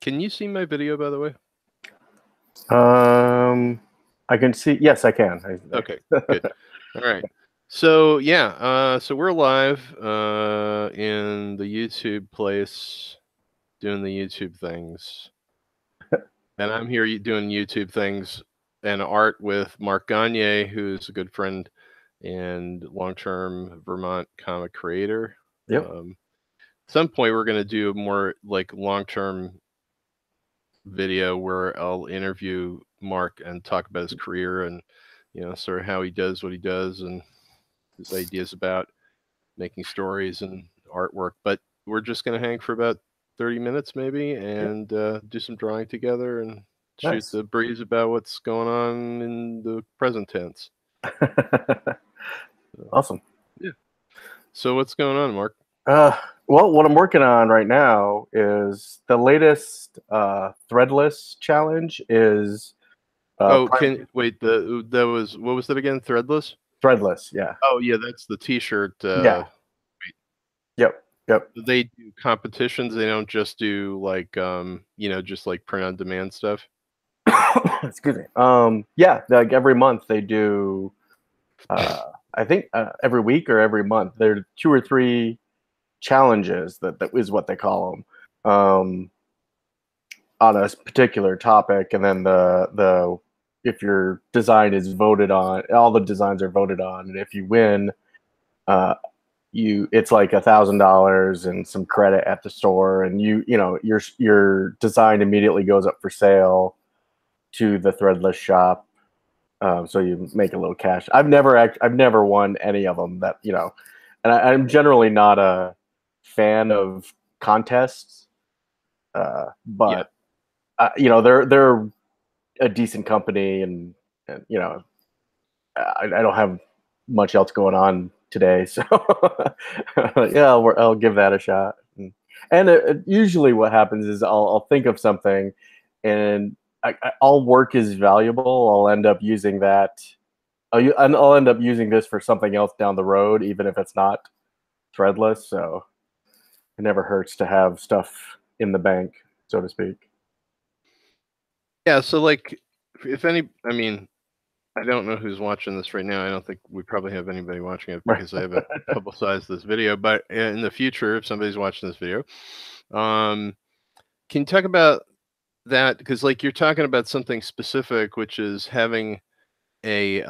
Can you see my video, by the way? I can see. Yes, I can. Okay, good. All right. So yeah, so we're live in the YouTube place, doing the YouTube things, and I'm here doing YouTube things and art with Mark Gonyea, who's a good friend and long-term Vermont comic creator. Yep. At some point, we're going to do a more like long-term video where I'll interview Mark and talk about his career and sort of how he does what he does and his ideas about making stories and artwork. But we're just going to hang for about 30 minutes maybe Yep. and do some drawing together and shoot Nice. the breeze about what's going on in the present tense. Awesome. Yeah. So what's going on, Mark? Well, what I'm working on right now is the latest Threadless challenge is Wait, that was, what was that again? Threadless? Threadless, yeah. Oh yeah, that's the t-shirt. Yeah. Yep. Yep. They do competitions. They don't just do like just like print on demand stuff. Excuse me. Yeah, like every month they do I think every week or every month there are 2 or 3 challenges that is what they call them. On a particular topic, and then the if your design is voted on, all the designs are voted on, and if you win, it's like $1,000 and some credit at the store, and your design immediately goes up for sale to the Threadless shop. So you make a little cash. I've never won any of them and I'm generally not a fan of contests, but they're a decent company, and I don't have much else going on today, so yeah, I'll give that a shot. And usually, what happens is I'll think of something, and all work is valuable. I'll end up using that. I'll end up using this for something else down the road, even if it's not Threadless. So it never hurts to have stuff in the bank, so to speak. Yeah, so like, I don't know who's watching this right now. I don't think we probably have anybody watching it because I haven't publicized this video. But in the future, if somebody's watching this video, can you talk about that? Because like you're talking about something specific, which is having a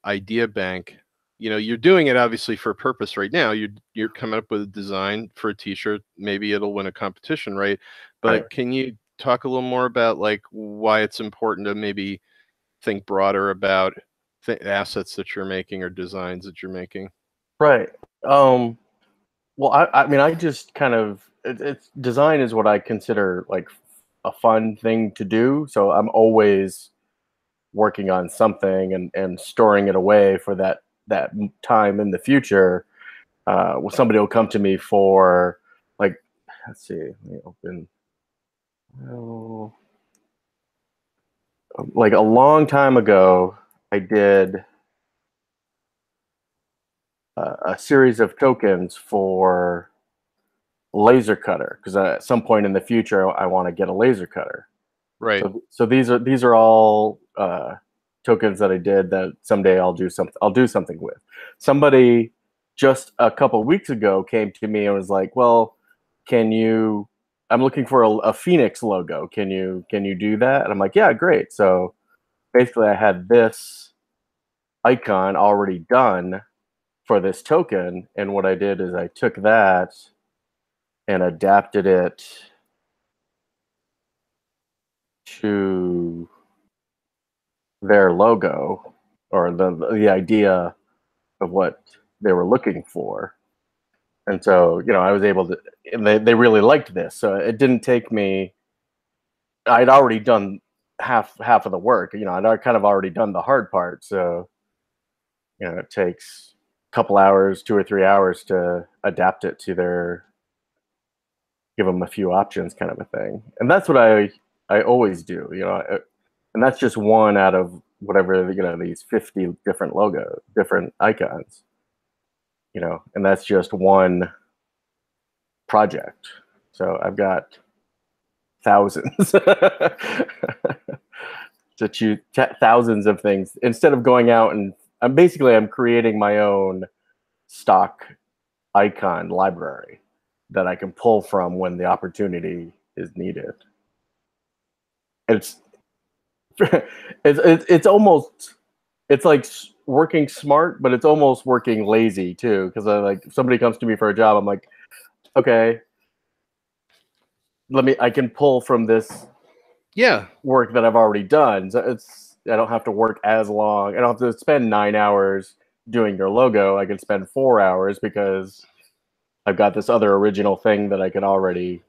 idea bank. You're doing it obviously for a purpose right now. You're coming up with a design for a T-shirt. Maybe it'll win a competition, right? But Right. can you talk a little more about like why it's important to maybe think broader about assets that you're making or designs that you're making? Right. Well, I mean, I just kind of it's design is what I consider like a fun thing to do. So I'm always working on something and storing it away for that time in the future. Somebody will come to me for like, let's see, let me open. Oh, like a long time ago, I did a series of tokens for laser cutter because at some point in the future I want to get a laser cutter. Right. So these are all tokens that I did that someday I'll do something with. Somebody just a couple weeks ago came to me and was like, "Well, I'm looking for a Phoenix logo. Can you do that?" And I'm like, "Yeah, great." So basically, I had this icon already done for this token, and what I did is I took that and adapted it to their logo, or the idea of what they were looking for. And so, I was able to, and they really liked this. So it didn't take me, I'd already done half of the work, I'd kind of already done the hard part. So, it takes a couple hours, 2 or 3 hours to adapt it to give them a few options kind of a thing. And that's what I always do, and that's just one out of whatever, these 50 different icons, and that's just one project. So I've got thousands to choose thousands of things instead of going out and I'm creating my own stock icon library that I can pull from when the opportunity is needed. It's it's almost, it's like working smart, but it's almost working lazy too. Because like if somebody comes to me for a job, I'm like, okay, I can pull from this work that I've already done. So I don't have to work as long. I don't have to spend 9 hours doing your logo. I can spend 4 hours because I've got this other original thing that I can already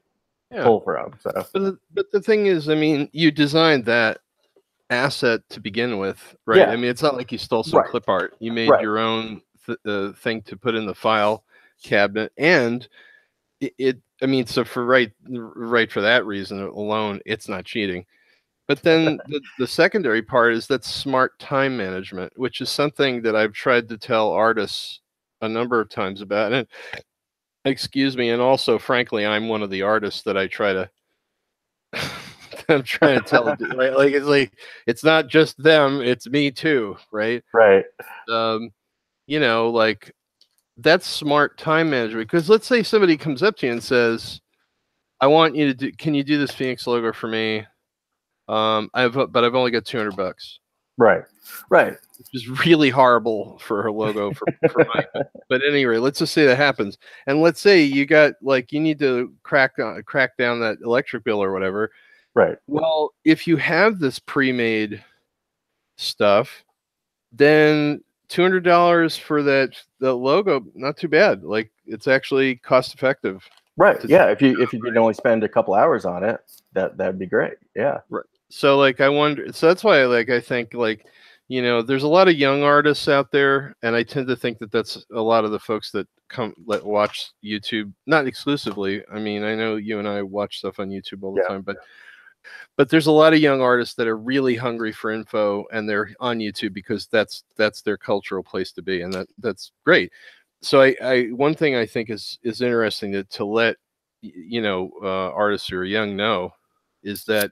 pull from. So, but the thing is, I mean, you designed that asset to begin with, right? Yeah. I mean, it's not like you stole some clip art. You made your own thing to put in the file cabinet, and I mean, so for right for that reason alone, it's not cheating. But then the secondary part is that smart time management, which is something that I've tried to tell artists a number of times about. And excuse me, and also, frankly, I'm one of the artists that I try to. I'm trying to tell, like it's like it's not just them; it's me too, right? Right. You know, like that's smart time management. Because let's say somebody comes up to you and says, "I want you to do. Can you do this Phoenix logo for me? But I've only got $200." Right. Right. Which is really horrible for her logo for mine. But anyway, let's just say that happens, and let's say you got like you need to crack down that electric bill or whatever. Right. Well, if you have this pre-made stuff, then $200 for the logo, not too bad. Like it's actually cost effective. Right. Yeah. If you can only spend a couple hours on it, that'd be great. Yeah. Right. So like I wonder. So that's why I think like there's a lot of young artists out there, and I tend to think that that's a lot of the folks that watch YouTube, not exclusively. I mean, I know you and I watch stuff on YouTube all the time, but there's a lot of young artists that are really hungry for info, and they're on YouTube because that's their cultural place to be, and that's great. So I one thing I think is interesting to let artists who are young know is that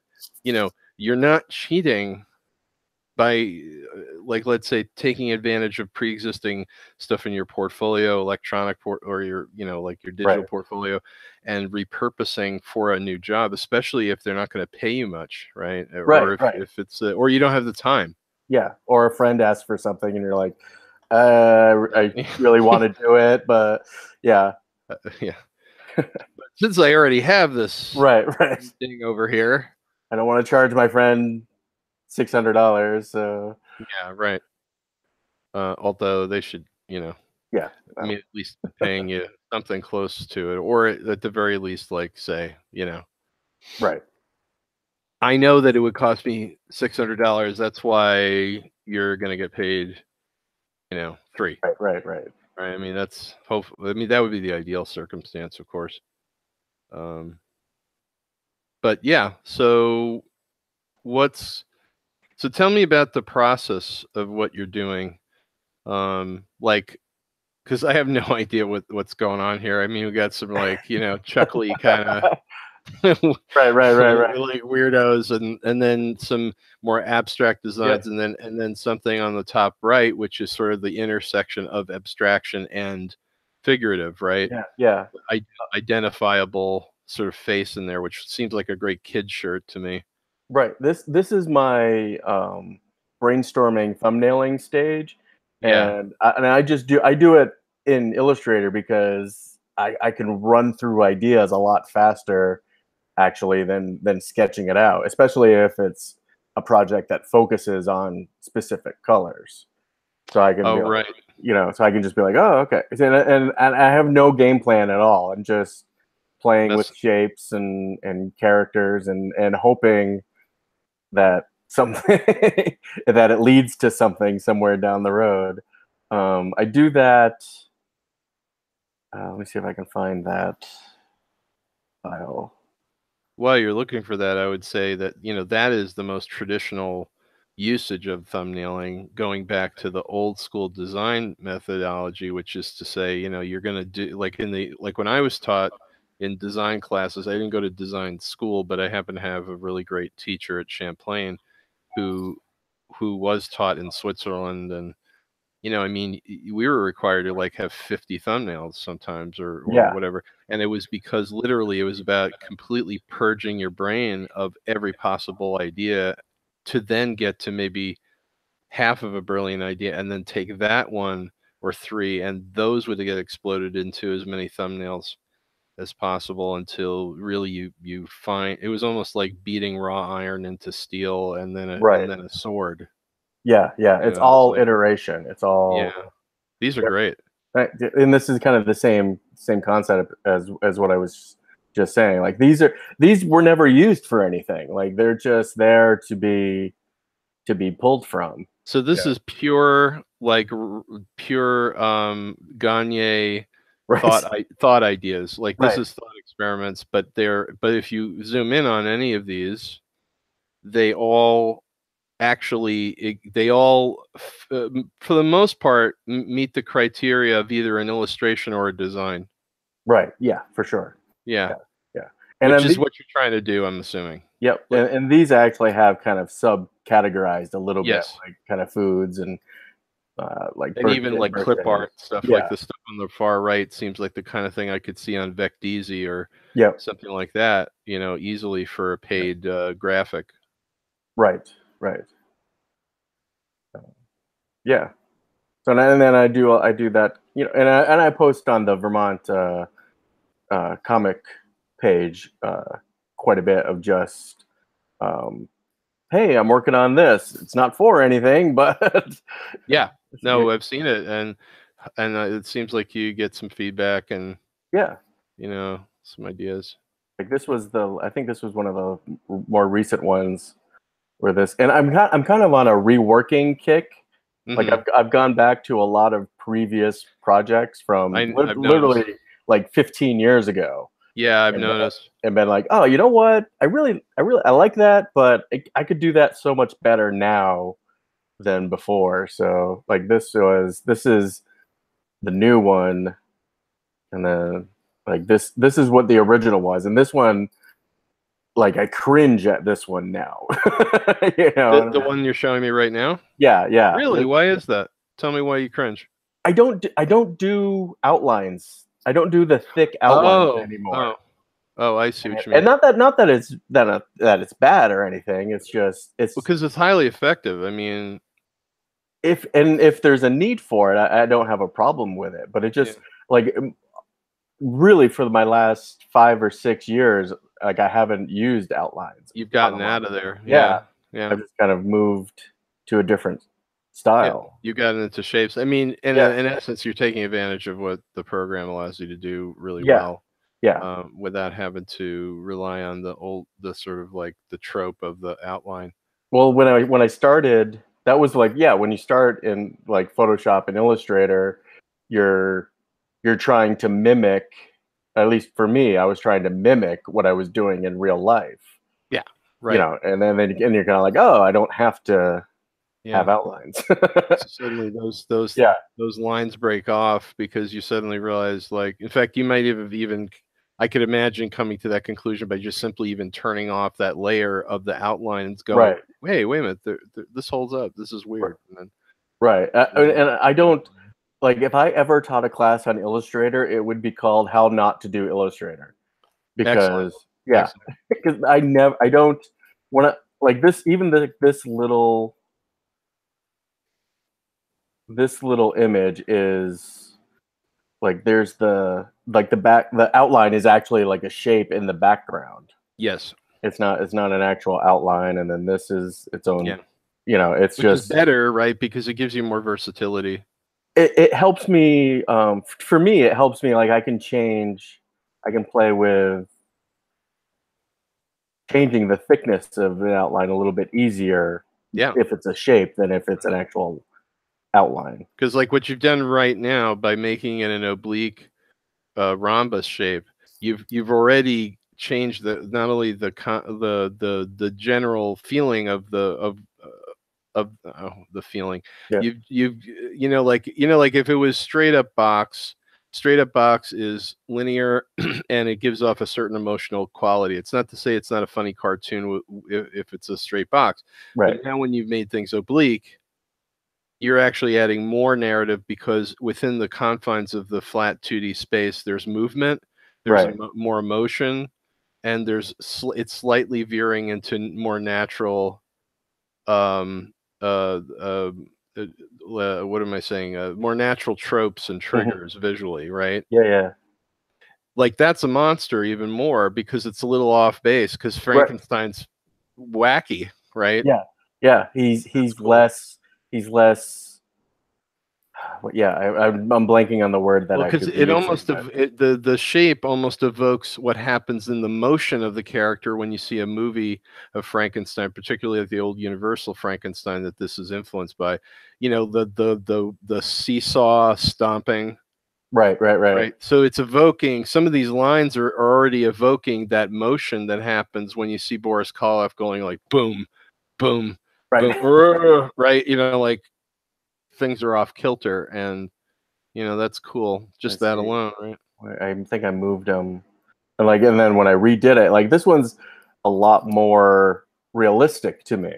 you're not cheating by like let's say taking advantage of pre-existing stuff in your portfolio, or your like your digital portfolio, and repurposing for a new job, especially if they're not going to pay you much, right? Or if it's or you don't have the time. Yeah, or a friend asks for something and you're like, I really want to do it, but yeah. But since I already have this thing over here, I don't want to charge my friend $600. So yeah, right. Although they should, I mean, at least paying you something close to it, or at the very least, like say, right. I know that it would cost me $600. That's why you're going to get paid, $3. Right. I mean, that's hopefully. I mean, that would be the ideal circumstance, of course. But yeah. So tell me about the process of what you're doing. Like, because I have no idea what's going on here. I mean, we got some like chuckly kind of right like weirdos, and then some more abstract designs, and then something on the top right, which is sort of the intersection of abstraction and figurative, right? Yeah. Identifiable sort of face in there, which seems like a great kid shirt to me. Right. This is my brainstorming thumbnailing stage, and I do it in Illustrator because I can run through ideas a lot faster actually than sketching it out, especially if it's a project that focuses on specific colors. So I can so I can just be like, oh, okay, and I have no game plan at all. I'm just playing with shapes and characters and hoping that something that it leads to something somewhere down the road. I do that. Let me see if I can find that file. While you're looking for that, I would say that that is the most traditional usage of thumbnailing, going back to the old school design methodology, which is to say, you're going to do like when I was taught, in design classes. I didn't go to design school, but I happen to have a really great teacher at Champlain who was taught in Switzerland. And I mean, we were required to like have 50 thumbnails sometimes, or Yeah. whatever. And it was because literally it was about completely purging your brain of every possible idea to then get to maybe half of a brilliant idea, and then take that one or three, and those would get exploded into as many thumbnails as possible until really you find it was almost like beating raw iron into steel, and then Right. a sword. Yeah. It's It was all like, iteration. It's all. yeah, these are Yep. great. Right. And this is kind of the same concept as what I was just saying. Like these were never used for anything. Like they're just there to be pulled from. So this is pure, like pure Gagne Right. thought ideas. Like this Right. is thought experiments, but if you zoom in on any of these, they all they all for the most part meet the criteria of either an illustration or a design. Right. Yeah, for sure. Yeah. Yeah. And Which then is what you're trying to do, I'm assuming. yep. And these actually have kind of sub-categorized a little bit, Yes. like kind of foods and like And even like clip birthdays. art stuff, like Yeah. the stuff on the far right seems like the kind of thing I could see on Vecteezy or Yep. something like that, easily for a paid graphic. Right. Yeah. So and then I do that, and I post on the Vermont comic page quite a bit of just, hey, I'm working on this. It's not for anything, but yeah, no, I've seen it, and it seems like you get some feedback and yeah, some ideas. like I think this was one of the more recent ones where this, and I'm kind of on a reworking kick. Like I've gone back to a lot of previous projects from I've literally noticed. like 15 years ago. Yeah, I've noticed. And been like, oh, you know what? I like that, but I could do that so much better now than before. So like this is the new one, and then like this is what the original was, and this one, like I cringe at this one now. The one you're showing me right now? Yeah. Really? Why is that? Tell me why you cringe. I don't do outlines. I don't do the thick outlines anymore. Oh, I see what you mean. And not that it's bad or anything. It's just because it's highly effective. I mean, if there's a need for it, I don't have a problem with it. But it just like really for my last 5 or 6 years, like I haven't used outlines. You've gotten out of there. Yeah. I've just kind of moved to a different style. You got into shapes. I mean, in essence, you're taking advantage of what the program allows you to do really well. Yeah. Without having to rely on the sort of like the trope of the outline. Well, when I started, that was like, when you start in like Photoshop and Illustrator, you're trying to mimic, at least for me, I was trying to mimic what I was doing in real life. Yeah. Right. And then you're kind of like, oh, I don't have to have outlines. So suddenly those lines break off because you suddenly realize, like, in fact, you might have even, I could imagine coming to that conclusion by just simply even turning off that layer of the outlines, going, hey, wait a minute, this holds up. This is weird. And then, and I don't, like, if I ever taught a class on Illustrator, it would be called How Not to Do Illustrator. Because, because I don't want to, like this, even this little image is like, there's the outline is actually like a shape in the background. Yes. It's not an actual outline, and then this is its own, it's which is better, right? Because it gives you more versatility. It helps me, for me, it helps me, like I can play with changing the thickness of an outline a little bit easier if it's a shape than if it's an actual outline. Because like what you've done right now by making it an oblique rhombus shape, you've already changed not only the general feeling of the feeling. You've like if it was straight up box, straight up box is linear and it gives off a certain emotional quality. It's not to say it's not a funny cartoon if it's a straight box, but Right. now when you've made things oblique, you're actually adding more narrative because within the confines of the flat 2D space, there's movement, there's Right. more emotion, and it's slightly veering into more natural um what am I saying? More natural tropes and triggers visually, right? Yeah, yeah. Like that's a monster even more because it's a little off base because Right. Frankenstein's wacky, right? Yeah. Yeah. That's He's cool. less. Yeah, I'm blanking on the word that Well, I because should be it using, almost but the shape almost evokes what happens in the motion of the character when you see a movie of Frankenstein, particularly the old Universal Frankenstein that this is influenced by. You know, the seesaw stomping, right, right, right. right? So it's evoking some of these lines are already evoking that motion that happens when you see Boris Karloff going like boom, boom, Right. boom, right? You know, like things are off kilter and you know, that's cool. Just Let's that see. alone, right? I think I moved them, and then when I redid it, like this one's a lot more realistic to me.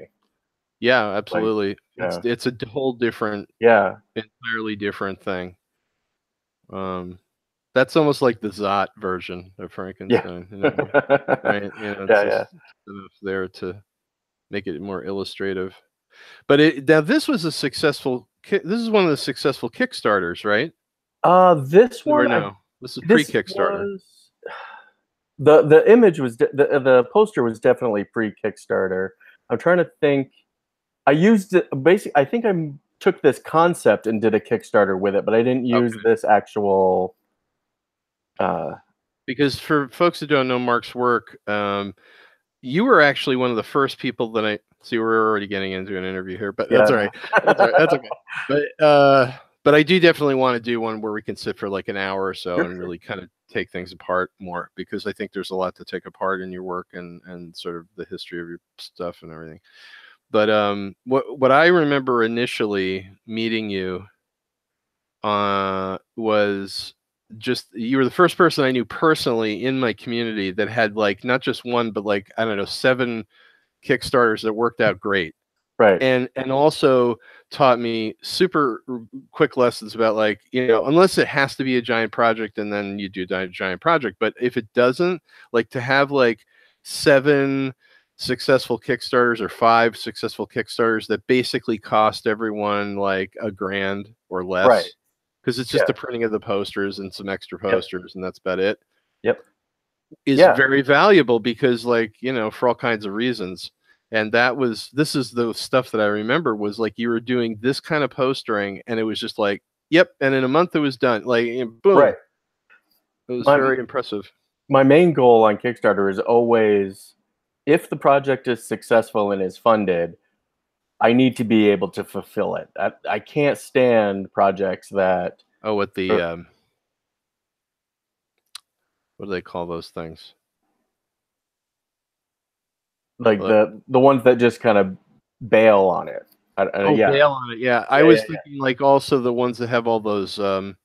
Yeah, Like, absolutely. It's yeah, it's a whole different, yeah, entirely different thing. Um, that's almost like the Zot version of yeah, Frankenstein, in a way, yeah, right? You know, it's yeah. just sort of there to make it more illustrative. But now this was a successful. This is one of the successful Kickstarters, right? This Or one, no? This is this pre-Kickstarter. was the image was the poster was definitely pre Kickstarter. I'm trying to think. I used it basically. I think I took this concept and did a Kickstarter with it, but I didn't use Okay. this actual. Uh, Because for folks who don't know Mark's work, you were actually one of the first people that I see. We're already getting into an interview here, but that's all yeah, right. That's all right. That's okay. But I do definitely want to do one where we can sit for like an hour or so sure, and sure. really kind of take things apart more because I think there's a lot to take apart in your work and sort of the history of your stuff and everything. But what I remember initially meeting you was just you were the first person I knew personally in my community that had like not just one but like I don't know 7 Kickstarters that worked out great Right, and also taught me super quick lessons about like you know unless it has to be a giant project and then you do a giant project but if it doesn't like to have like 7 successful Kickstarters or 5 successful Kickstarters that basically cost everyone like $1,000 or right. less because it's just Yeah, the printing of the posters and some extra yep, posters and that's about it yep. is Yeah, very valuable because like you know for all kinds of reasons and this is the stuff that I remember was like you were doing this kind of postering and it was just like yep and in a month it was done like right. boom it was My very impressive. my main goal on Kickstarter is always, if the project is successful and is funded, I need to be able to fulfill it. I can't stand projects that Oh what the are what do they call those things like uh, the ones that just kind of bail on it. oh Yeah, bail on it yeah I yeah, was yeah, thinking like also the ones that have all those you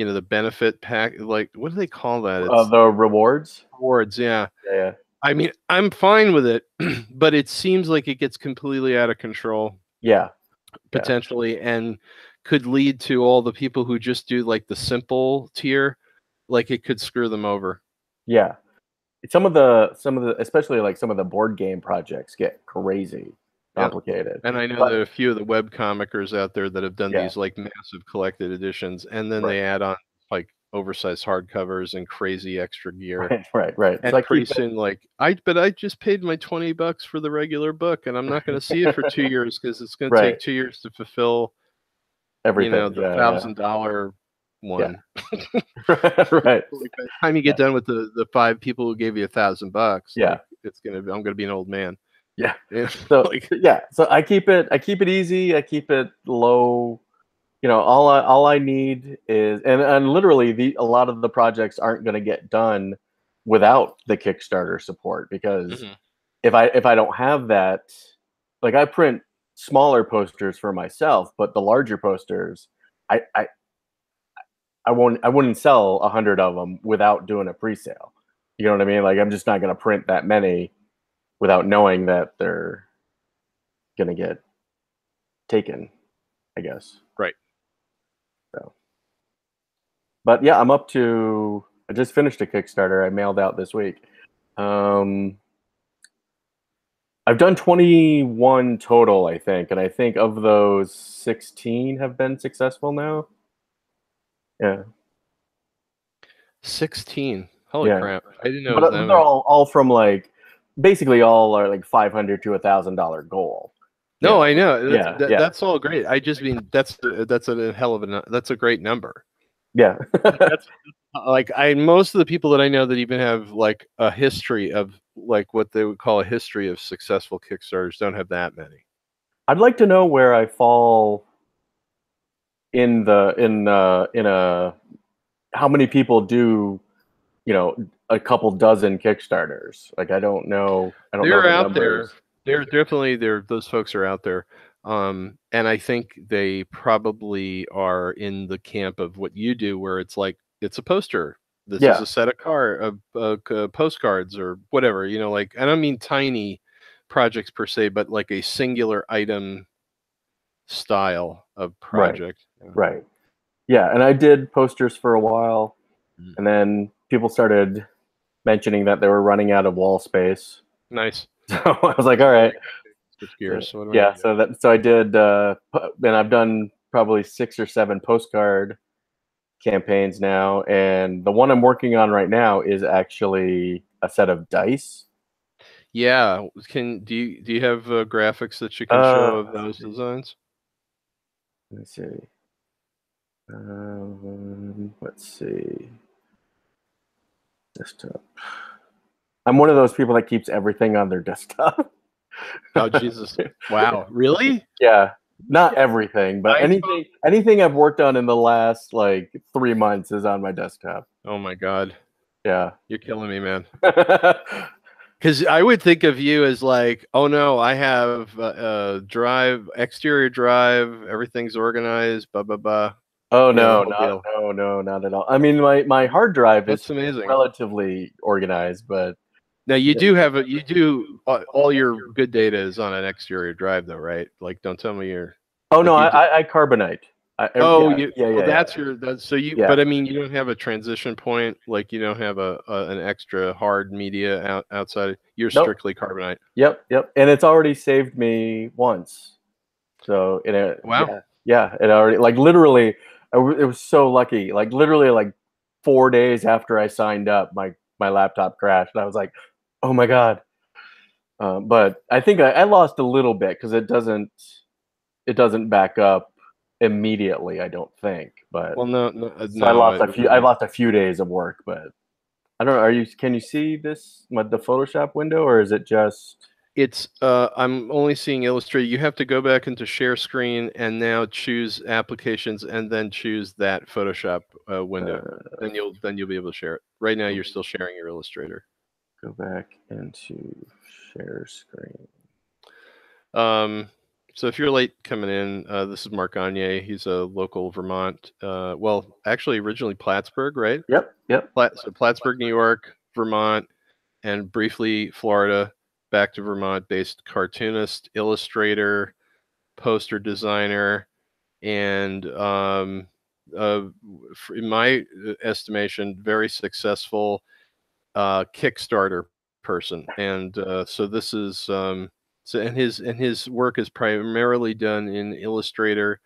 know the benefit pack like what do they call that yeah. it's The rewards. rewards yeah. Yeah, yeah, I mean, I'm fine with it, but it seems like it gets completely out of control yeah, yeah, potentially and could lead to all the people who just do like the simple tier, like it could screw them over. yeah. Some of the especially like some of the board game projects get crazy Yep. complicated. And I know But there are a few of the web comicers out there that have done yeah, these like massive collected editions and then right, they add on like oversized hardcovers and crazy extra gear. right. So And I pretty keep it. soon, like I just paid my $20 for the regular book, and I'm not going to see it for 2 years because it's going to Right, take 2 years to fulfill, you know, everything. the Yeah, $1,000 yeah, one. yeah. Right. Like by the time you Yeah, get done with the 5 people who gave you $1,000, yeah, like I'm gonna be an old man. yeah. Yeah, So like yeah, so I keep it easy. I keep it low. You know, all I need is, and literally a lot of the projects aren't going to get done without the Kickstarter support, because mhm. if I don't have that, like I print smaller posters for myself, but the larger posters, I I wouldn't sell 100 of them without doing a pre-sale. You know what I mean? Like, I'm just not going to print that many without knowing that they're going to get taken, I guess. Right. So, but yeah, I'm up to. I just finished a Kickstarter I mailed out this week. I've done 21 total, I think, and I think of those 16 have been successful now. Yeah. 16. Holy crap! I didn't know it was But that they're many. all from like basically all are like $500 to $1,000 goal. No, Yeah. I know. Yeah. That's all great. I just mean that's a hell of that's a great number. Yeah. That's like most of the people that I know that even have like a history of like what they would call a history of successful Kickstarters don't have that many. I'd like to know where I fall in a how many people do, a couple dozen Kickstarters. Like, I don't know They're the out there. numbers. They're definitely there. Those folks are out there. And I think they probably are in the camp of what you do, where it's like it's a poster. This is Yeah. a set of postcards or whatever. Like I don't mean tiny projects per se, but like a singular item style of Right. project. Right. Yeah, and I did posters for a while, and then people started mentioning that they were running out of wall space. Nice. So I was like, all right. Switch gears. What do Yeah, so I did, and I've done probably 6 or 7 postcard campaigns now, and the one I'm working on right now is actually a set of dice. Yeah. Do you have graphics that you can show of those designs? Let's see. Let's see. Desktop. I'm one of those people that keeps everything on their desktop. Oh Jesus! Wow, really? Yeah, not everything, but I anything I've worked on in the last like 3 months is on my desktop. Oh my God, Yeah. you're killing me, man. Because I would think of you as like, oh no, I have exterior drive, everything's organized, blah blah blah. Oh The no, whole deal. not at all. I mean, my hard drive is That's amazing. relatively organized, but Now you do have all your good data is on an exterior drive though, right? Like, don't tell me you're oh no, like you. I carbonite. Oh, Yeah. that's so you. Yeah. But I mean, you don't have a transition point, like you don't have an extra hard media outside. You're Nope. strictly carbonite. Yep, and it's already saved me once. So Wow. yeah, it already, like, literally, it was so lucky. Like, literally, like 4 days after I signed up, my laptop crashed, and I was like, oh my God. But I think I lost a little bit because it doesn't back up immediately, I don't think. But Well, no, so I no. lost a few days of work, but I don't know. Can you see the Photoshop window, or is it just? It's I'm only seeing Illustrator. You have to go back into share screen and now choose applications and then choose that Photoshop window. Then you'll be able to share it. Right now you're still sharing your Illustrator. Go back into share screen. So if you're late coming in, this is Mark Gonyea. He's a local Vermont. Well, actually originally Plattsburgh, right? Yep. So Plattsburgh, New York, Vermont, and briefly Florida. Back to Vermont-based cartoonist, illustrator, poster designer, and in my estimation, very successful Kickstarter person. And so this is and his work is primarily done in Illustrator,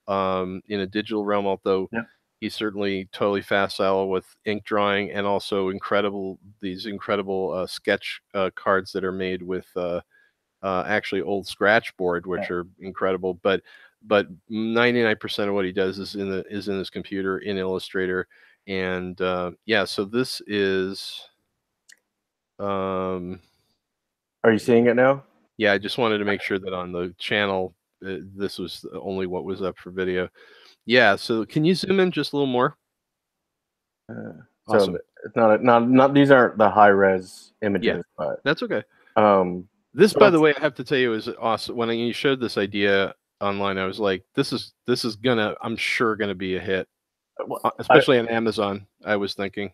in a digital realm, although Yep. he's certainly totally facile with ink drawing and also these incredible sketch cards that are made with actually old scratch board, which are incredible. But 99% of what he does is in his computer in Illustrator. And yeah, so this is Are you seeing it now? yeah, I just wanted to make sure that on the channel this was only what was up for video. Yeah, so can you zoom in just a little more? Awesome. So it's not these aren't the high res images, Yeah, but that's okay. This, By the way, I have to tell you, is awesome. When you showed this idea online, I was like, this is I'm sure gonna be a hit. especially on Amazon. I was thinking.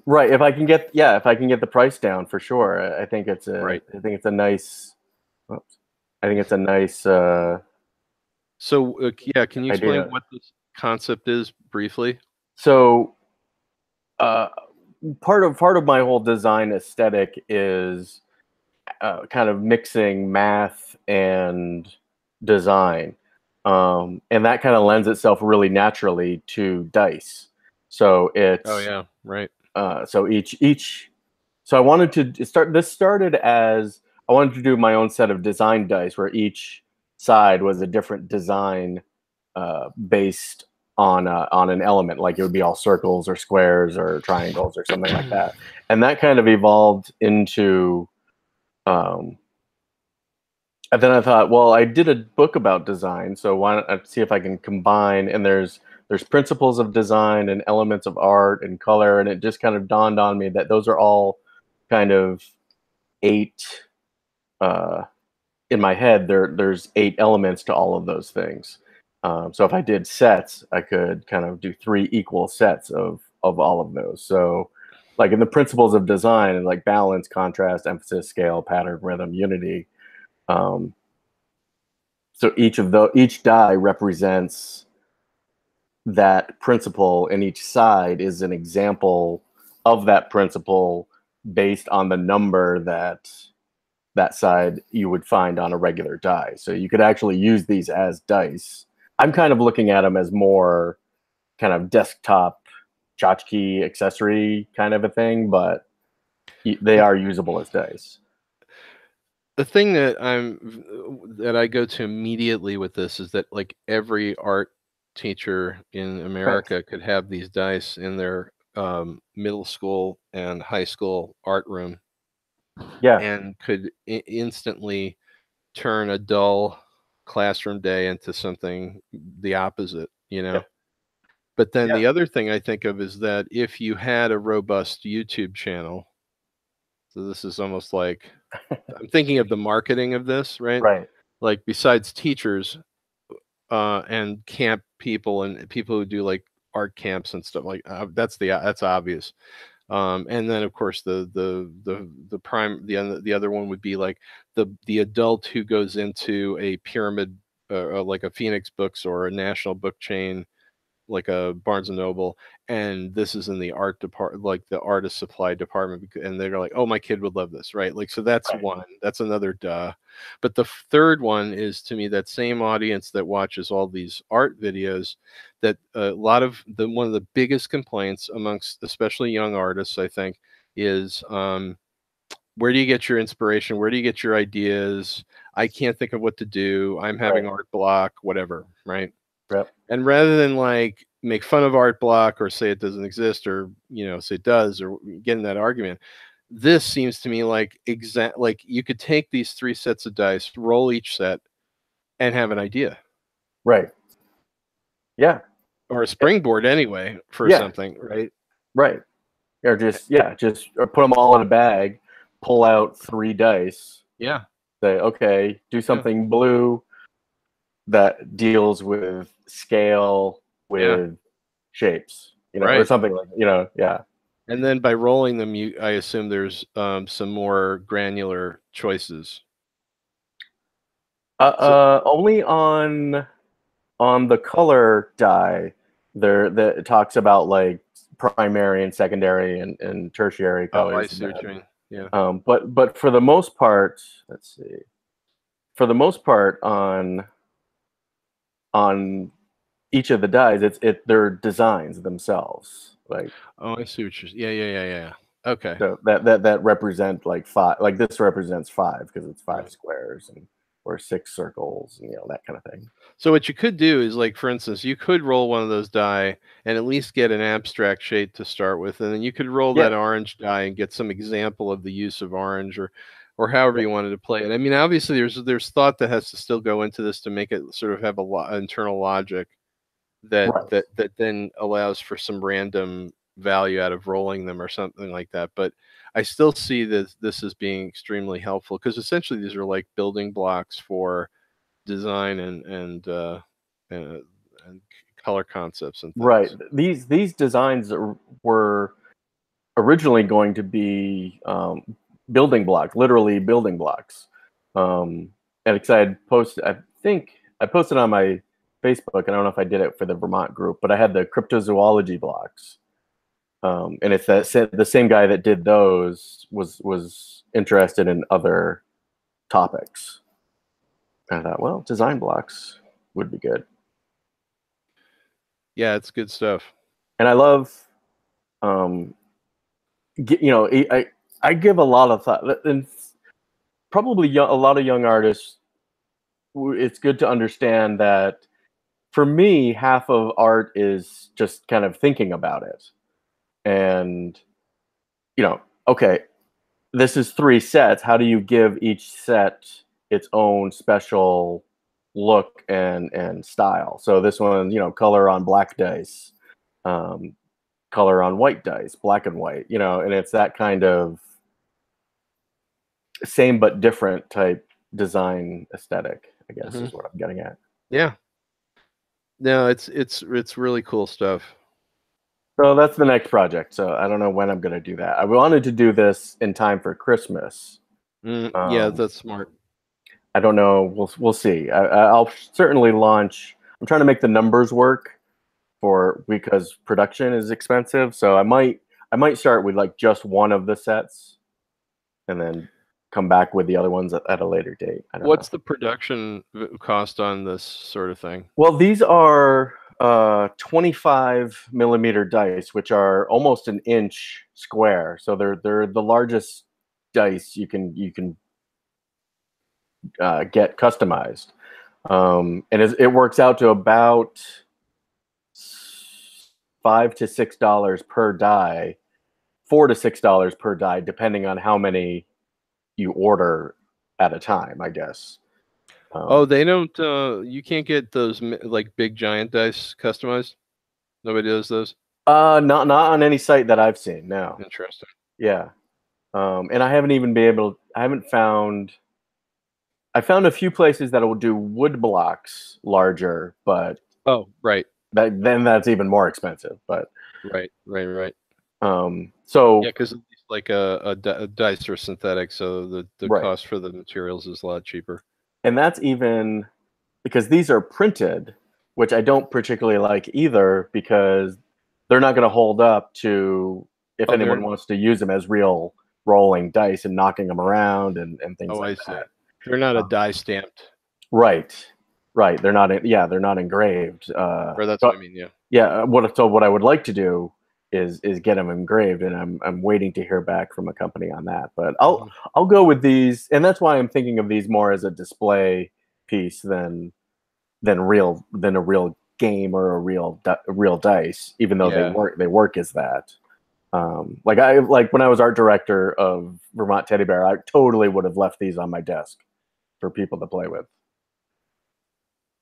Right. If I can get the price down for sure, I think it's Right. a nice. Oops, I think it's a nice So yeah, can you explain idea. what this concept is briefly? So uh, part of my whole design aesthetic is kind of mixing math and design, and that kind of lends itself really naturally to dice. So Oh it's yeah, right. so each so I wanted to start. This started as I wanted to do my own set of design dice, where each side was a different design based on an element, like it would be all circles or squares or triangles or something like that. And that kind of evolved into um, and then I thought, well, I did a book about design, so why don't I see if I can combine? And there's principles of design and elements of art and color, and it just kind of dawned on me that those are all kind of eight. Uh, in my head, there's eight elements to all of those things. So if I did sets, I could kind of do three equal sets of all of those. So, like in the principles of design, and like balance, contrast, emphasis, scale, pattern, rhythm, unity. Um, so each die represents that principle, and each side is an example of that principle based on the number that side you would find on a regular die. So you could actually use these as dice. I'm kind of looking at them as more kind of desktop tchotchke accessory kind of a thing, but they The, are usable as dice. the thing that I go to immediately with this is that like every art teacher in Right. America could have these dice in their middle school and high school art room Yeah. and could instantly turn a dull classroom day into something the opposite, you Yeah. know? But then Yeah. the other thing I think of is that if you had a robust YouTube channel, so this is almost like I'm thinking of the marketing of this, right? Right. Like besides teachers and camp people and people who do like art camps and stuff like that's obvious. And then of course the other one would be like the adult who goes into a pyramid like a Phoenix Books or a national book chain like a Barnes and Noble, and this is in the art department, like the artist supply department, and they're like, "Oh, my kid would love this," right? Like, so that's Right. one. That's another duh. But the third one is to me that same audience that watches all these art videos. That a lot of one of the biggest complaints amongst especially young artists, I think, is where do you get your inspiration? Where do you get your ideas? I can't think of what to do. I'm Right. having art block, whatever, right? Yep. And rather than like make fun of art block or say it doesn't exist or say it does or get in that argument, this seems to me like like you could take these three sets of dice, roll each set, and have an idea Right. Yeah. or a springboard anyway for Yeah. something, right? Right. Or just or put them all in a bag, pull out three dice, Yeah, say, okay, do yeah, something blue that deals with scale, yeah, with shapes, or right. something like, yeah. And then by rolling them, I assume there's some more granular choices. So, Only on the color die, there that it talks about like primary and secondary and tertiary oh, I colors. see what you mean. Yeah. But for the most part, let's see. For the most part, on each of the dies, they're designs themselves. Like Oh, I see what you're. Yeah, yeah, yeah, yeah. Okay. so that represent like five. Like this represents five because it's five Right. squares and or six circles and that kind of thing. So what you could do is like for instance, you could roll one of those die and at least get an abstract shape to start with, and then you could roll Yeah. that orange die and get some example of the use of orange or however Yeah. you wanted to play it. I mean, obviously there's thought that has to still go into this to make it sort of have a internal logic that Right. that then allows for some random value out of rolling them or something like that. But I still see this as being extremely helpful because essentially these are like building blocks for design and and color concepts and things. Right. These designs were originally going to be building blocks, literally building blocks. And because I had posted, I think I posted on my Facebook. I don't know if I did it for the Vermont group, but I had the cryptozoology blocks. And it's the same guy that did those was interested in other topics. And I thought, well, design blocks would be good. Yeah, it's good stuff. And I love, I give a lot of thought, and probably a lot of young artists. It's good to understand that for me, half of art is just kind of thinking about it, and okay, this is 3 sets. How do you give each set its own special look and style? So this one, color on black dice, color on white dice, black and white, and it's that kind of same but different type design aesthetic, I guess, is what I'm getting at. Yeah. No, it's really cool stuff. So that's the next project. So I don't know when I'm going to do that. I wanted to do this in time for Christmas. Yeah, that's smart. I don't know. We'll see. I'll certainly launch. I'm trying to make the numbers work because production is expensive. So I might start with like just one of the sets, and then come back with the other ones at a later date. What's the production cost on this sort of thing? Well, these are 25 millimeter dice, which are almost an inch square. So they're the largest dice you can get customized, and it works out to about $5 to $6 per die, $4 to $6 per die, depending on how many you order at a time, I guess. They don't. You can't get those like big giant dice customized. Nobody does those. Not on any site that I've seen. No. Interesting. Yeah, and I haven't even been able. I haven't found. I found a few places that will do wood blocks larger, but right. Then that's even more expensive. But right. So yeah, because it's like a dice are synthetic, so the cost for the materials is a lot cheaper. And that's even because these are printed, which I don't particularly like either, because they're not going to hold up to if anyone wants to use them as real rolling dice and knocking them around and things like that. They're not a die stamped. Right. They're not. They're not engraved. Or that's what I mean. Yeah. Yeah. What I would like to do is get them engraved, and I'm waiting to hear back from a company on that. But I'll go with these, and that's why I'm thinking of these more as a display piece than a real game or a real dice. Even though they work as that. Like when I was art director of Vermont Teddy Bear, I totally would have left these on my desk for people to play with.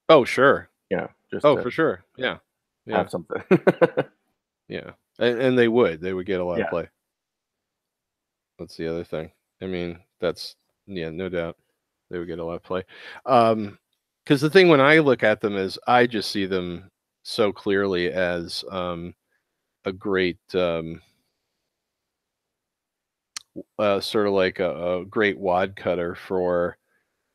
Oh, sure. Yeah. Just for sure. Yeah. Have something. Yeah. And they would get a lot of play. That's the other thing. I mean, that's no doubt they would get a lot of play. Because the thing when I look at them is I just see them so clearly as a great sort of like a great wad cutter for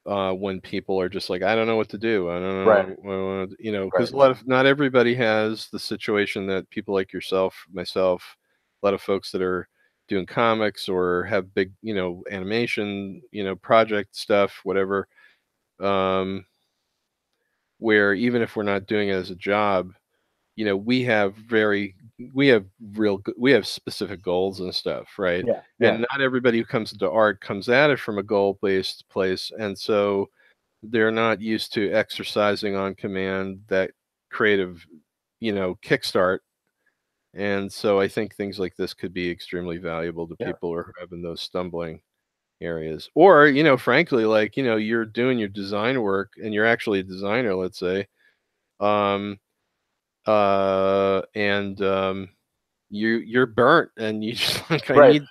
when people are just like, I don't know what to do. I don't know, because not everybody has the situation that people like yourself, myself, a lot of folks that are doing comics or have big, animation, project stuff, whatever, where even if we're not doing it as a job, we have specific goals and stuff, right? And not everybody who comes into art comes at it from a goal-based place, and so they're not used to exercising on command that creative, kickstart. And so I think things like this could be extremely valuable to people who are having those stumbling areas, or frankly, like you're doing your design work and you're actually a designer, let's say, and you're burnt and you just like I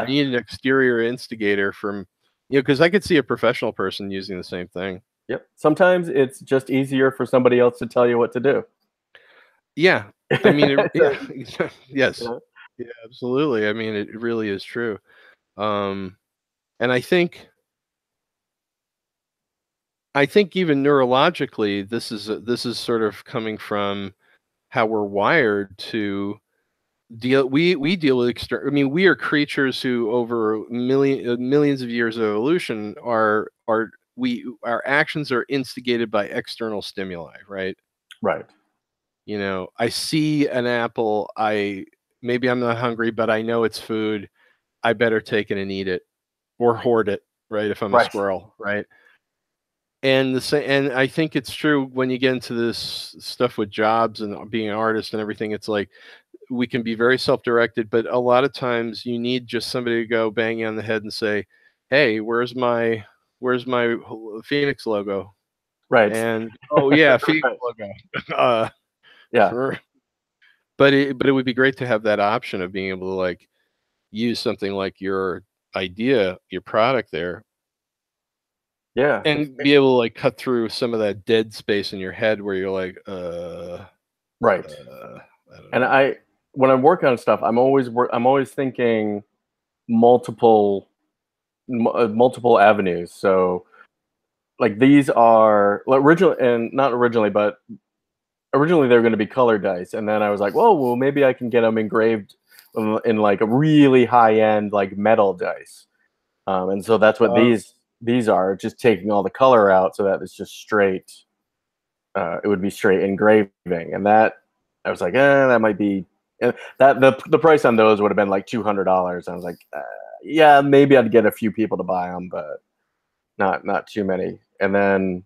need an exterior instigator from because I could see a professional person using the same thing. Yep. Sometimes it's just easier for somebody else to tell you what to do. Yeah. I mean, yeah, yes. Yeah. Yeah, absolutely. I mean, it really is true. Um, and I think even neurologically, this is sort of coming from how we're wired to deal. We deal with I mean, we are creatures who, over millions of years of evolution, our actions are instigated by external stimuli, right? Right. I see an apple. Maybe I'm not hungry, but I know it's food. I better take it and eat it or hoard it, right? If I'm a Right. squirrel, right? And I think it's true when you get into this stuff with jobs and being an artist and everything. It's like we can be very self-directed, but a lot of times you need just somebody to go bang you on the head and say, "Hey, where's my Phoenix logo?" Right. And oh yeah, Phoenix Right. logo. Yeah. But it would be great to have that option of being able to like use something like your idea, your product there, Yeah. and be able to like cut through some of that dead space in your head where you're like, Right. I don't And know. when I'm working on stuff, I'm always thinking multiple multiple avenues. So like these are original and not originally, but originally they were going to be color dice, and then I was like, whoa, well maybe I can get them engraved in like a really high end like metal dice, and so that's what Uh, these are. Just taking all the color out so that it's just straight. It would be straight engraving, and that I was like, that might be. And that the price on those would have been like $200. I was like, yeah, maybe I'd get a few people to buy them, but not too many. And then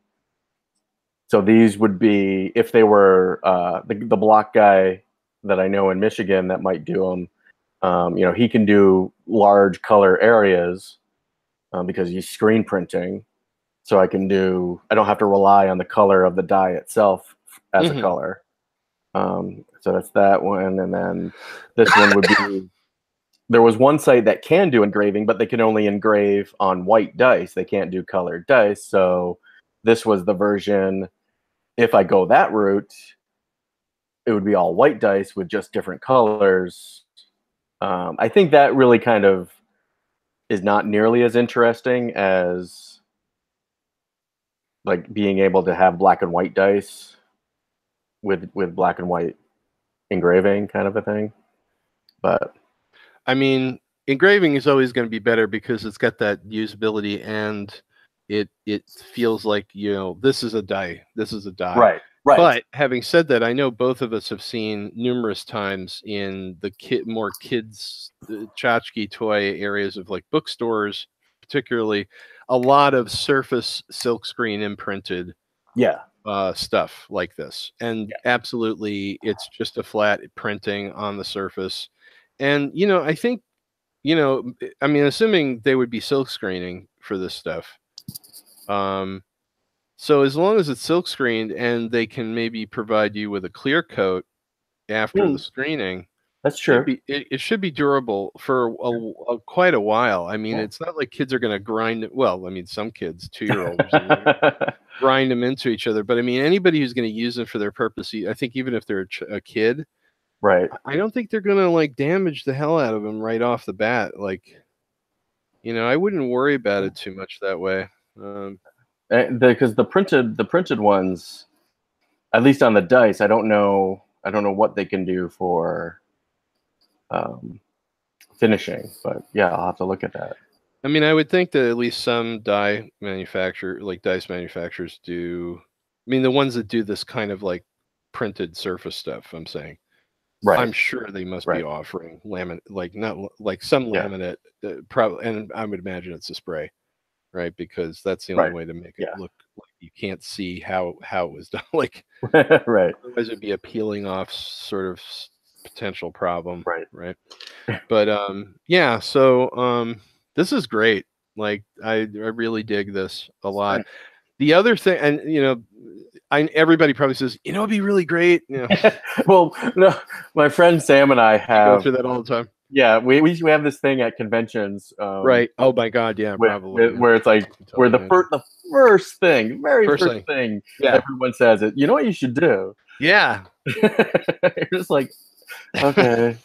so these would be if they were the block guy that I know in Michigan that might do them. He can do large color areas because he's screen printing. So I don't have to rely on the color of the die itself as a mhm. color. So that's that one. And then this one would be, there was one site that can do engraving, but they can only engrave on white dice. They can't do colored dice. So this was the version. If I go that route, it would be all white dice with just different colors. I think that really kind of is not nearly as interesting as like being able to have black and white dice with black and white engraving kind of a thing. But I mean, engraving is always going to be better because it's got that usability, and it feels like, this is a die. This is a die. right, right, But having said that, I know both of us have seen numerous times in the more kids tchotchke toy areas of like bookstores, particularly, a lot of surface silkscreen imprinted yeah, stuff like this. And yeah. absolutely, it's just a flat printing on the surface. And, I think, I mean, assuming they would be silk screening for this stuff. So as long as it's silk screened and they can maybe provide you with a clear coat after the Mm, screening, that's true. it should be durable for quite a while. I mean, Yeah. it's not like kids are going to grind it. Well, I mean, some kids, 2-year-olds or something, are going to grind them into each other. But I mean, anybody who's going to use them for their purpose, I think even if they're a kid, Right. I don't think they're going to like damage the hell out of them right off the bat. Like, I wouldn't worry about it too much that way. Because the printed ones, at least on the dice, I don't know what they can do for um, finishing, but yeah, I'll have to look at that. I mean, I would think that at least some dice manufacturers do. I mean, the ones that do this kind of like printed surface stuff, I'm saying, Right, I'm sure they must be right, offering laminate, like not like some yeah, laminate, probably, and I would imagine it's a spray, right? Because that's the only right, way to make it yeah, look like you can't see how it was done. Like right, otherwise, it'd be a peeling off sort of potential problem, right. right? But yeah, so this is great. Like I really dig this a lot. The other thing, and everybody probably says, it'd be really great. Well, no, my friend Sam and I You go have, through that all the time. yeah, we have this thing at conventions, Right. Oh my God, yeah, probably. Yeah. where it's like I can where totally imagine. the first thing, very First first thing. thing Yeah. everyone says it. You know what you should do? Yeah. You're just like, okay,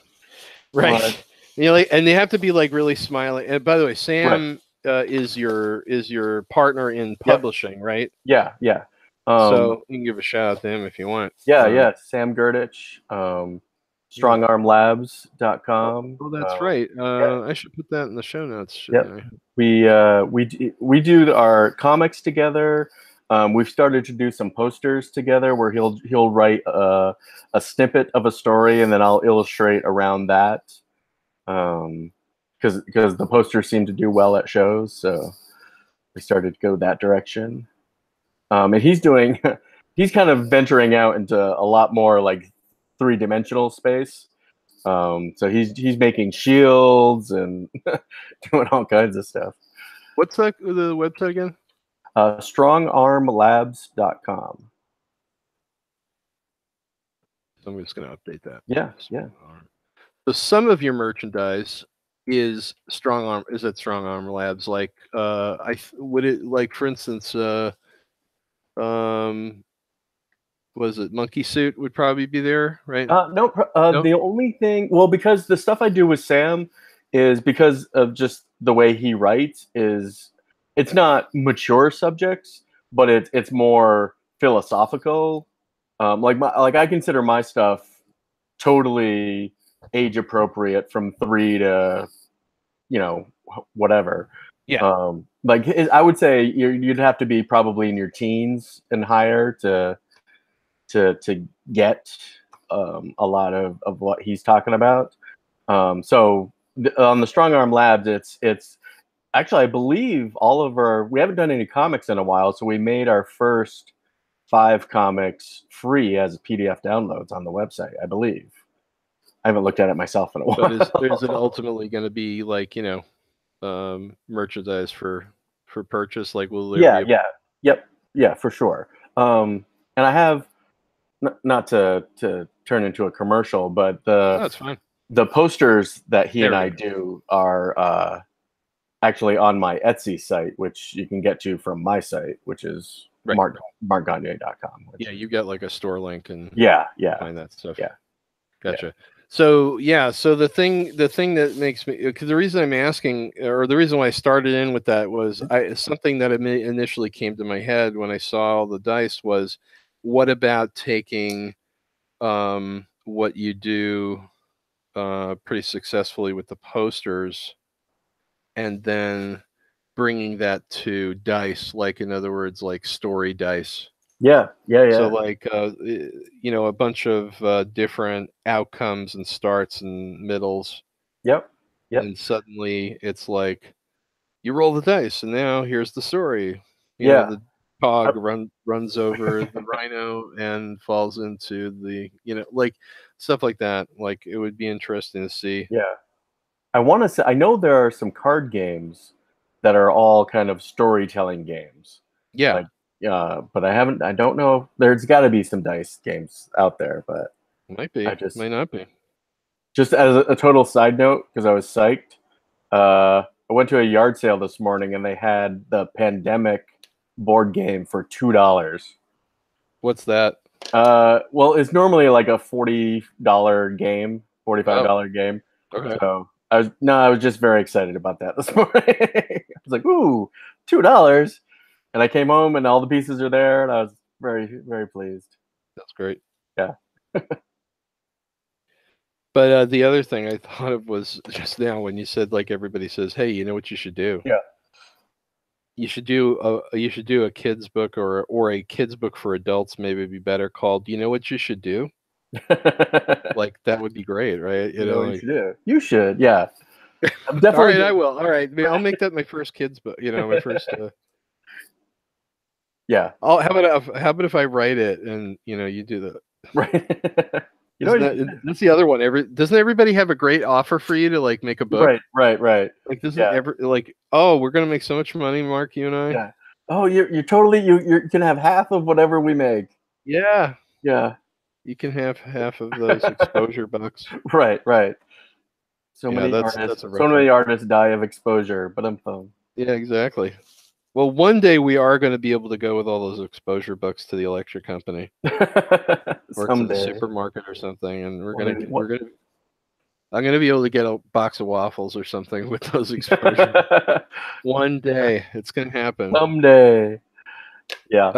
Right. what? You know, like, and they have to be like really smiling. And by the way, Right. Sam is your partner in Yep. publishing, right? Yeah. Yeah. So you can give a shout out to him if you want. Yeah. Yeah. Sam Gurdich, Yeah. strongarmlabs.com. Oh, that's right. Yeah. I should put that in the show notes, shouldn't Yep. I? We do our comics together. We've started to do some posters together where he'll write a snippet of a story and then I'll illustrate around that. Because the posters seem to do well at shows, so we started to go that direction. And he's doing he's kind of venturing out into a lot more like three-dimensional space. So he's making shields and doing all kinds of stuff. What's that the website again? Strongarmlabs.com. So I'm just going to update that. Yeah, yeah. So some of your merchandise is strong arm. Is at Strong Arm Labs? Like, would it like, for instance, um, was it Monkey Suit would probably be there, right? No, No. the only thing, well, because the stuff I do with Sam is because of just the way he writes is it's not mature subjects, but it's more philosophical. Like I consider my stuff totally age appropriate from 3 to whatever. Yeah. Like I would say you'd have to be probably in your teens and higher to get a lot of what he's talking about. So on the Strong Arm Labs, it's actually I believe all of we haven't done any comics in a while, so we made our first 5 comics free as PDF downloads on the website. I believe. I haven't looked at it myself in a while. But is it ultimately going to be like, merchandise for purchase? Like, will there be? Yep, yeah, for sure. And I have not to turn into a commercial, but That's fine. the posters that he There and we I go. do are actually on my Etsy site, which you can get to from my site, which is Right. markgonyea.com. Yeah, you got like a store link and Yeah, find that stuff. yeah. Gotcha. So yeah, so the thing that makes me, because the reason I'm asking, or the reason why I started in with that was something that initially came to my head when I saw all the dice was, what about taking what you do pretty successfully with the posters and then bringing that to dice, like, in other words, like story dice. Yeah. So like, a bunch of different outcomes and starts and middles, Yep. and suddenly it's like you roll the dice, and now here's the story. Yeah. The dog runs over the rhino and falls into the, like stuff like that. Like, it would be interesting to see. Yeah. I want to say I know there are some card games that are all kind of storytelling games. Yeah, Like but I don't know. There's got to be some dice games out there, but might be, I just might not be. just as a total side note, because I was psyched. I went to a yard sale this morning and they had the Pandemic board game for $2. What's that? Well, it's normally like a $40 game, $45 game. Okay. So I was just very excited about that this morning. I was like, ooh, $2. And I came home and all the pieces are there, and I was very, very pleased. That's great. Yeah. But the other thing I thought of was just now when you said, like, everybody says, "Hey, you know what you should do? Yeah. You should do a kids book, or a kids book for adults, maybe be better, called, you know what you should do?" Like, that would be great, right? You know what you Like, should do? You should, yeah. I'm all right, definitely I will. All right, I'll make that my first kids book. My first. yeah. How about if I write it and you do the. Right. You know, That's the other one. Doesn't everybody have a great offer for you to, like, make a book? right. Like, doesn't Yeah. ever, like, oh, we're gonna make so much money, Mark, you and I. Yeah. Oh, you're totally you can have half of whatever we make. Yeah, Yeah. you can have half of those exposure bucks. Right. So Yeah, many that's a artists, so rough one. many artists die of exposure, but I'm fine. Yeah, exactly. Well, one day we are going to be able to go with all those exposure books to the electric company or to the Someday. supermarket or something, and What? I'm gonna be able to get a box of waffles or something with those exposure. One day, it's gonna happen. Someday. Yeah.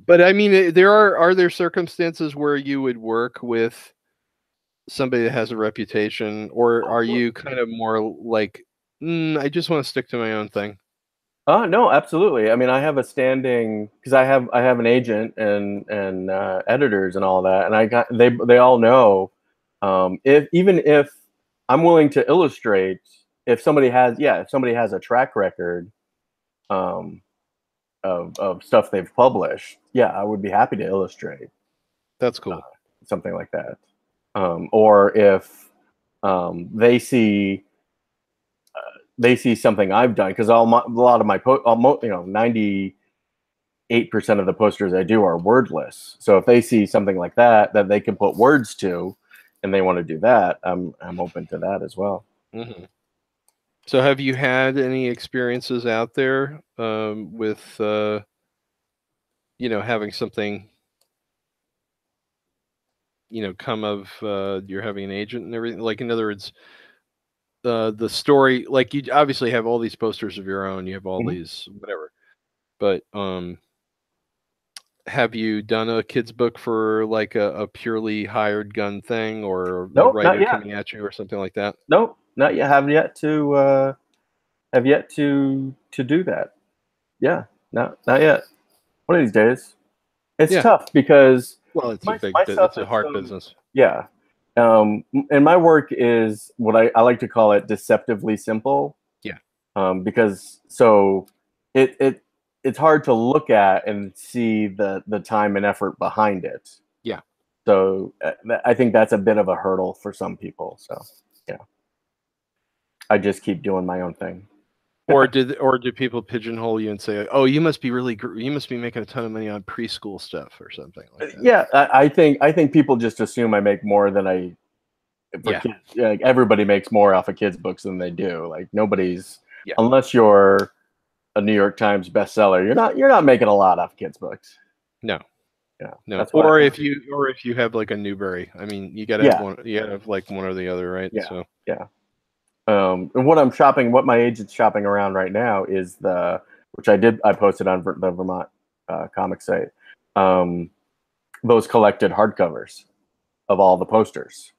But I mean, are there circumstances where you would work with somebody that has a reputation, or are you kind of more like, I just want to stick to my own thing? No, absolutely. I mean, I have a standing because I have an agent and editors and all that, and they all know if even if I'm willing to illustrate if somebody has a track record um, of stuff they've published, yeah, I would be happy to illustrate That's cool. something like that. Or if they see something I've done because a lot of my 98% of the posters I do are wordless. So if they see something like that they can put words to, and they want to do that, I'm open to that as well. Hmm. So, have you had any experiences out there with having something come of you're having an agent and everything? Like, in other words, the story, like, you obviously have all these posters of your own, you have all Mhm. these whatever, but have you done a kids book for like a purely hired gun thing, or a Nope, not writer yet. coming at you or something like that? Nope, not yet. Have yet to do that. Yeah, not yet. One of these days. It's Yeah. tough because Well, it's a my stuff it's a is hard so business. yeah. And my work is what I like to call it deceptively simple. Yeah. Because so it's hard to look at and see the time and effort behind it. Yeah. So I think that's a bit of a hurdle for some people. So yeah, I just keep doing my own thing. Or do people pigeonhole you and say, "Oh, you must be you must be making a ton of money on preschool stuff or something like that"? Yeah, I think people just assume I make more than I for Yeah. kids. Yeah, like everybody makes more off of kids books than they do. Like nobody's Yeah. unless you're a New York Times bestseller, you're not making a lot off kids books. No. Yeah, No. that's why. Or if you have like a Newbery. I mean, you got to have Yeah, one. You got to have like one or the other, right? yeah, So. yeah. And what my agent's shopping around right now is which I posted on the Vermont comic site, um, those collected hardcovers of all the posters.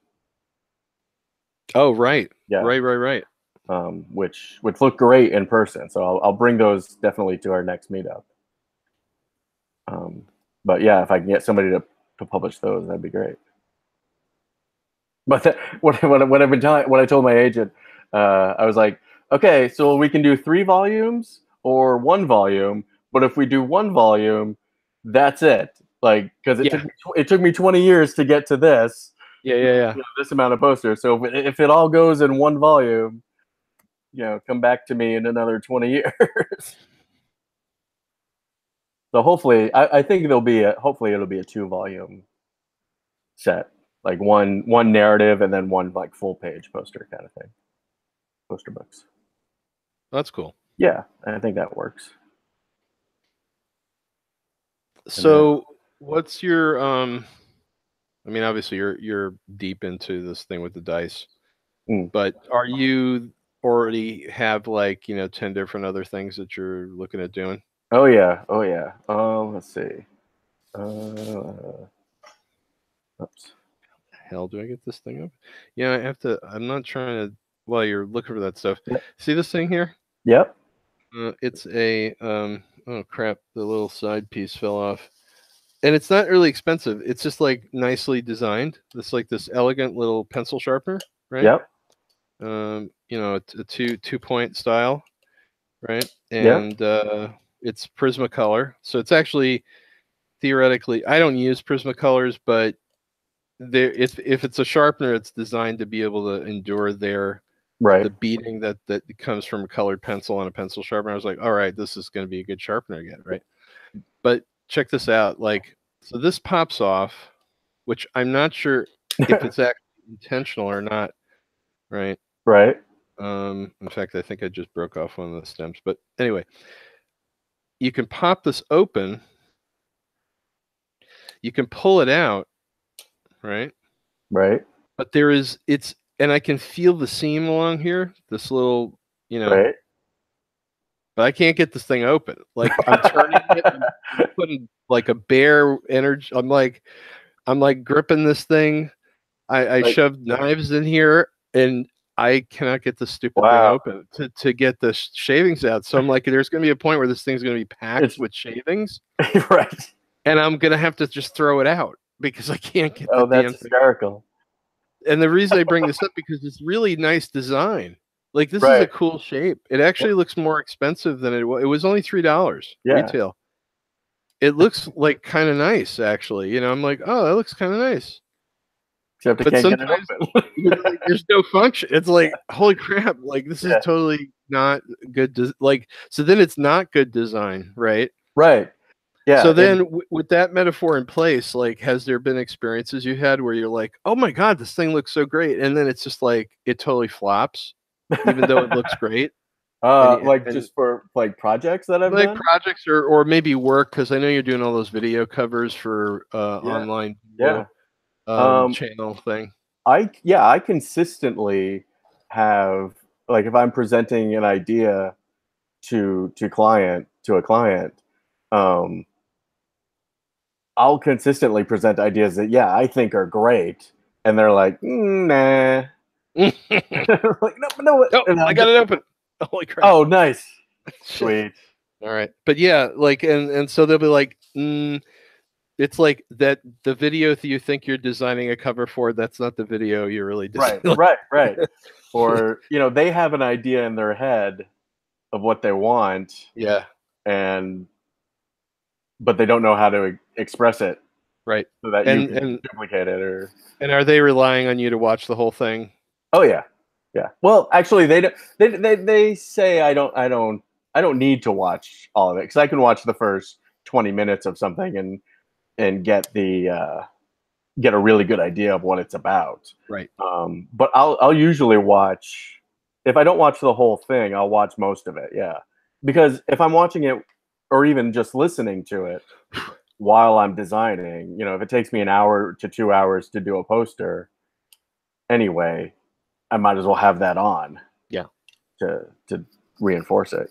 Oh, right. Yeah, Right. which look great in person. So I'll bring those definitely to our next meetup. Um, but yeah, if I can get somebody to publish those, that'd be great. But what I told my agent, I was like, okay, so we can do 3 volumes or 1 volume, but if we do 1 volume, that's it. Like, because Yeah. it took me 20 years to get to this, Yeah. this amount of posters. So if it all goes in 1 volume, come back to me in another 20 years. So hopefully, I think hopefully it'll be a 2 volume set, like one narrative and then one like full page poster kind of thing, poster books. That's cool. Yeah, I think that works. And then, So, what's your I mean, obviously you're deep into this thing with the dice, mm. but are you already have like, 10 different other things that you're looking at doing? Oh yeah, oh yeah. Let's see. Uh, oops. Hell, do I get this thing up? Yeah, I have to. I'm not trying to. While you're looking for that stuff, Yep. see this thing here? Yep. It's a oh crap, the little side piece fell off. And it's not really expensive. It's just like nicely designed. It's like this elegant little pencil sharpener, right? Yep. It's a two point style, right? Yep. And it's Prismacolor. So it's actually theoretically, I don't use Prismacolors, but if it's a sharpener, it's designed to be able to endure the Right. beating that comes from a colored pencil on a pencil sharpener. I was like, all right, this is going to be a good sharpener again, right? But check this out. Like, so this pops off, which I'm not sure if it's actually intentional or not, right? Right. In fact, I think I just broke off one of the stems. But anyway, you can pop this open, you can pull it out, right? Right. But there is and I can feel the seam along here, this little, Right. but I can't get this thing open. Like I'm turning it, I'm putting like a bare energy. I'm like gripping this thing. I Like, shoved knives in here, and I cannot get the stupid thing wow. open to get the shavings out. So I'm like, there's going to be a point where this thing's going to be packed It's with shavings, right. and I'm going to have to just throw it out because I can't get the Oh, that's damn thing. hysterical. And the reason I bring this up because it's really nice design. Like this is a Right. cool shape. It actually looks more expensive than it was. It was only $3 Yeah. retail. It looks like kind of nice, actually. I'm like, oh, that looks kind of nice. Except I But can't get it sometimes open. like, there's no function. It's like, holy crap! Like this is Yeah. totally not good. Like so, then it's not good design, right? Right. So Yeah. then, with that metaphor in place, like, has there been experiences you had where you're like, oh my god, this thing looks so great, and then it's just like it totally flops, even though it looks great, Like and just for like projects that I've like done. projects or maybe work because I know you're doing all those video covers for Yeah. online Yeah. video Um, channel thing. I consistently have, like, if I'm presenting an idea to a client, um, I'll consistently present ideas that, yeah, I think are great, and they're like, nah. Like, no, no, Oh, and I I got just, it open. Holy crap! oh, nice, Shit. sweet. All right, but yeah, like, and so they'll be like, it's like that the video that you think you're designing a cover for, that's not the video you're really Right, designing. right, right. Or, they have an idea in their head of what they want, Yeah, and but they don't know how to express it right. so that you And can and duplicate it. Or and are they relying on you to watch the whole thing? oh yeah, yeah. Well, actually, they don't. They say I don't need to watch all of it because I can watch the first 20 minutes of something and get a really good idea of what it's about. Right. But I'll usually watch, if I don't watch the whole thing, I'll watch most of it. Yeah, because if I'm watching it or even just listening to it while I'm designing, if it takes me an hour to 2 hours to do a poster anyway, I might as well have that on Yeah. to reinforce it.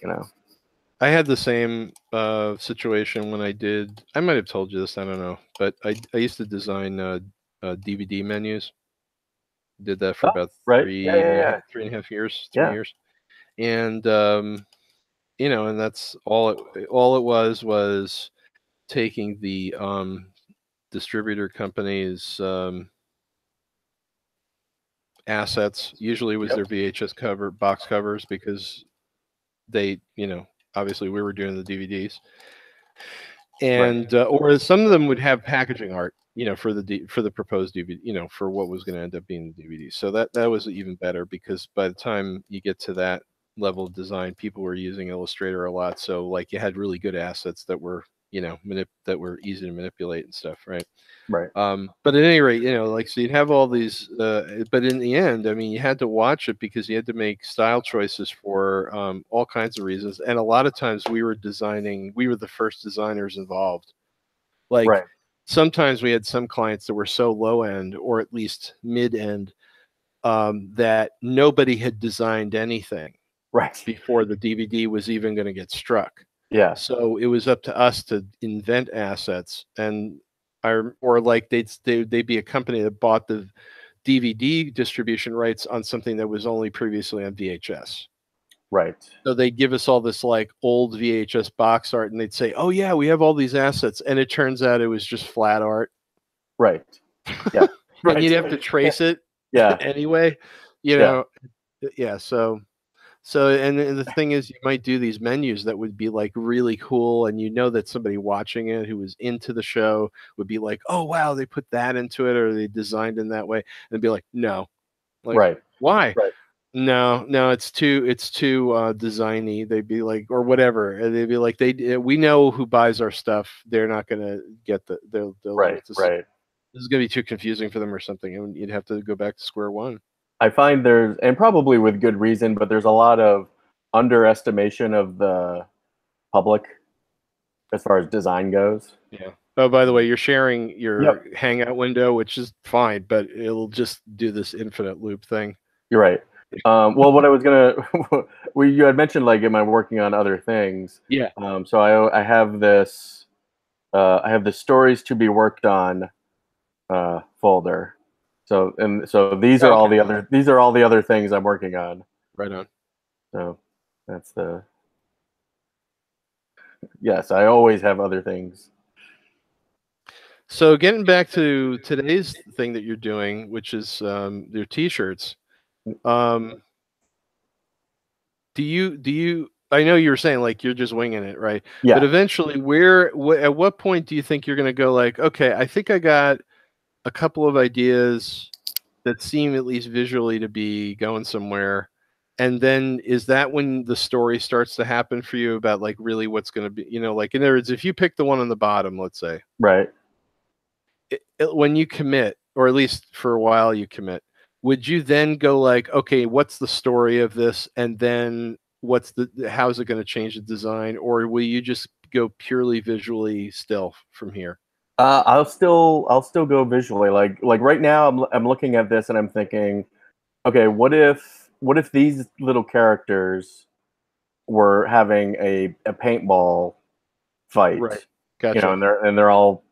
I had the same situation when I might have told you this, I don't know, but I used to design DVD menus. Did that for Oh, about right. Yeah, yeah, yeah. 3.5 years, 3 Yeah. years. And and that's all it was taking the distributor company's assets. Usually it was Yep. their VHS box covers because they, obviously we were doing the DVDs, Right. and or some of them would have packaging art, for for the proposed DVD, for what was going to end up being the DVD. So that was even better because by the time you get to that level of design, people were using Illustrator a lot. So like you had really good assets that were, that were easy to manipulate and stuff, right? Right. But at any rate, like, so you'd have all these, but in the end, I mean, you had to watch it because you had to make style choices for all kinds of reasons. And a lot of times we were the first designers involved. Like Right. sometimes we had some clients that were so low end or at least mid end that nobody had designed anything Right. before the DVD was even going to get struck. Yeah. So it was up to us to invent assets, and or like they'd be a company that bought the DVD distribution rights on something that was only previously on VHS. Right. So they'd give us all this like old VHS box art, and they'd say, "Oh yeah, we have all these assets," and it turns out it was just flat art, Right. Yeah. and Right. you'd have to trace it Yeah. anyway. You Yeah. know, yeah. So, and the thing is, you might do these menus that would be like really cool, and that somebody watching it who was into the show would be like, "Oh wow, they put that into it, or they designed in that way," and be like, "No, like Right. why? Right. No, it's too designy." They'd be like, or whatever, and they'd be like, we know who buys our stuff. They're not gonna get they'll Right. this Right. is gonna be too confusing for them or something, and you'd have to go back to square one. I find there's, and probably with good reason, but there's a lot of underestimation of the public as far as design goes. Yeah. Oh, by the way, you're sharing your Yep, Hangout window, which is fine, but it'll just do this infinite loop thing. you're right. Well, what I was gonna, you had mentioned like, am I working on other things? Yeah. So I have this, I have the stories to be worked on folder. So Oh, okay. these are all the other things I'm working on. Right on. So that's the yes, I always have other things. So getting back to today's thing that you're doing, which is your T-shirts. Um, do you? I know you were saying like you're just winging it, right? But Yeah, eventually, at what point do you think you're going to go like, okay, I think I got a couple of ideas that seem at least visually to be going somewhere. And then is that when the story starts to happen for you about like really what's going to be, like in other words, if you pick the one on the bottom, let's say, right. when you commit, or at least for a while you commit, would you then go like, okay, what's the story of this? And then how's it going to change the design? Or will you just go purely visually still from here? I'll still go visually. Like right now, I'm looking at this and I'm thinking, okay, what if these little characters were having a paintball Right. fight, Gotcha. and they're all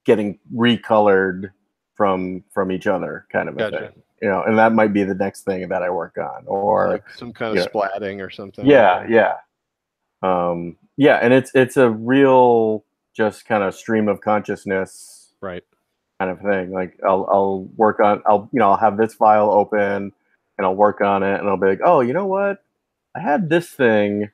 getting recolored from each other, kind of a Gotcha. thing, and that might be the next thing that I work on, or Like some kind of you know, splatting or something like yeah, that. yeah, yeah, and it's a real just kind of stream of consciousness Right. kind of thing. Like I'll work on I'll have this file open and I'll work on it and I'll be like, oh, you know what? I had this thing.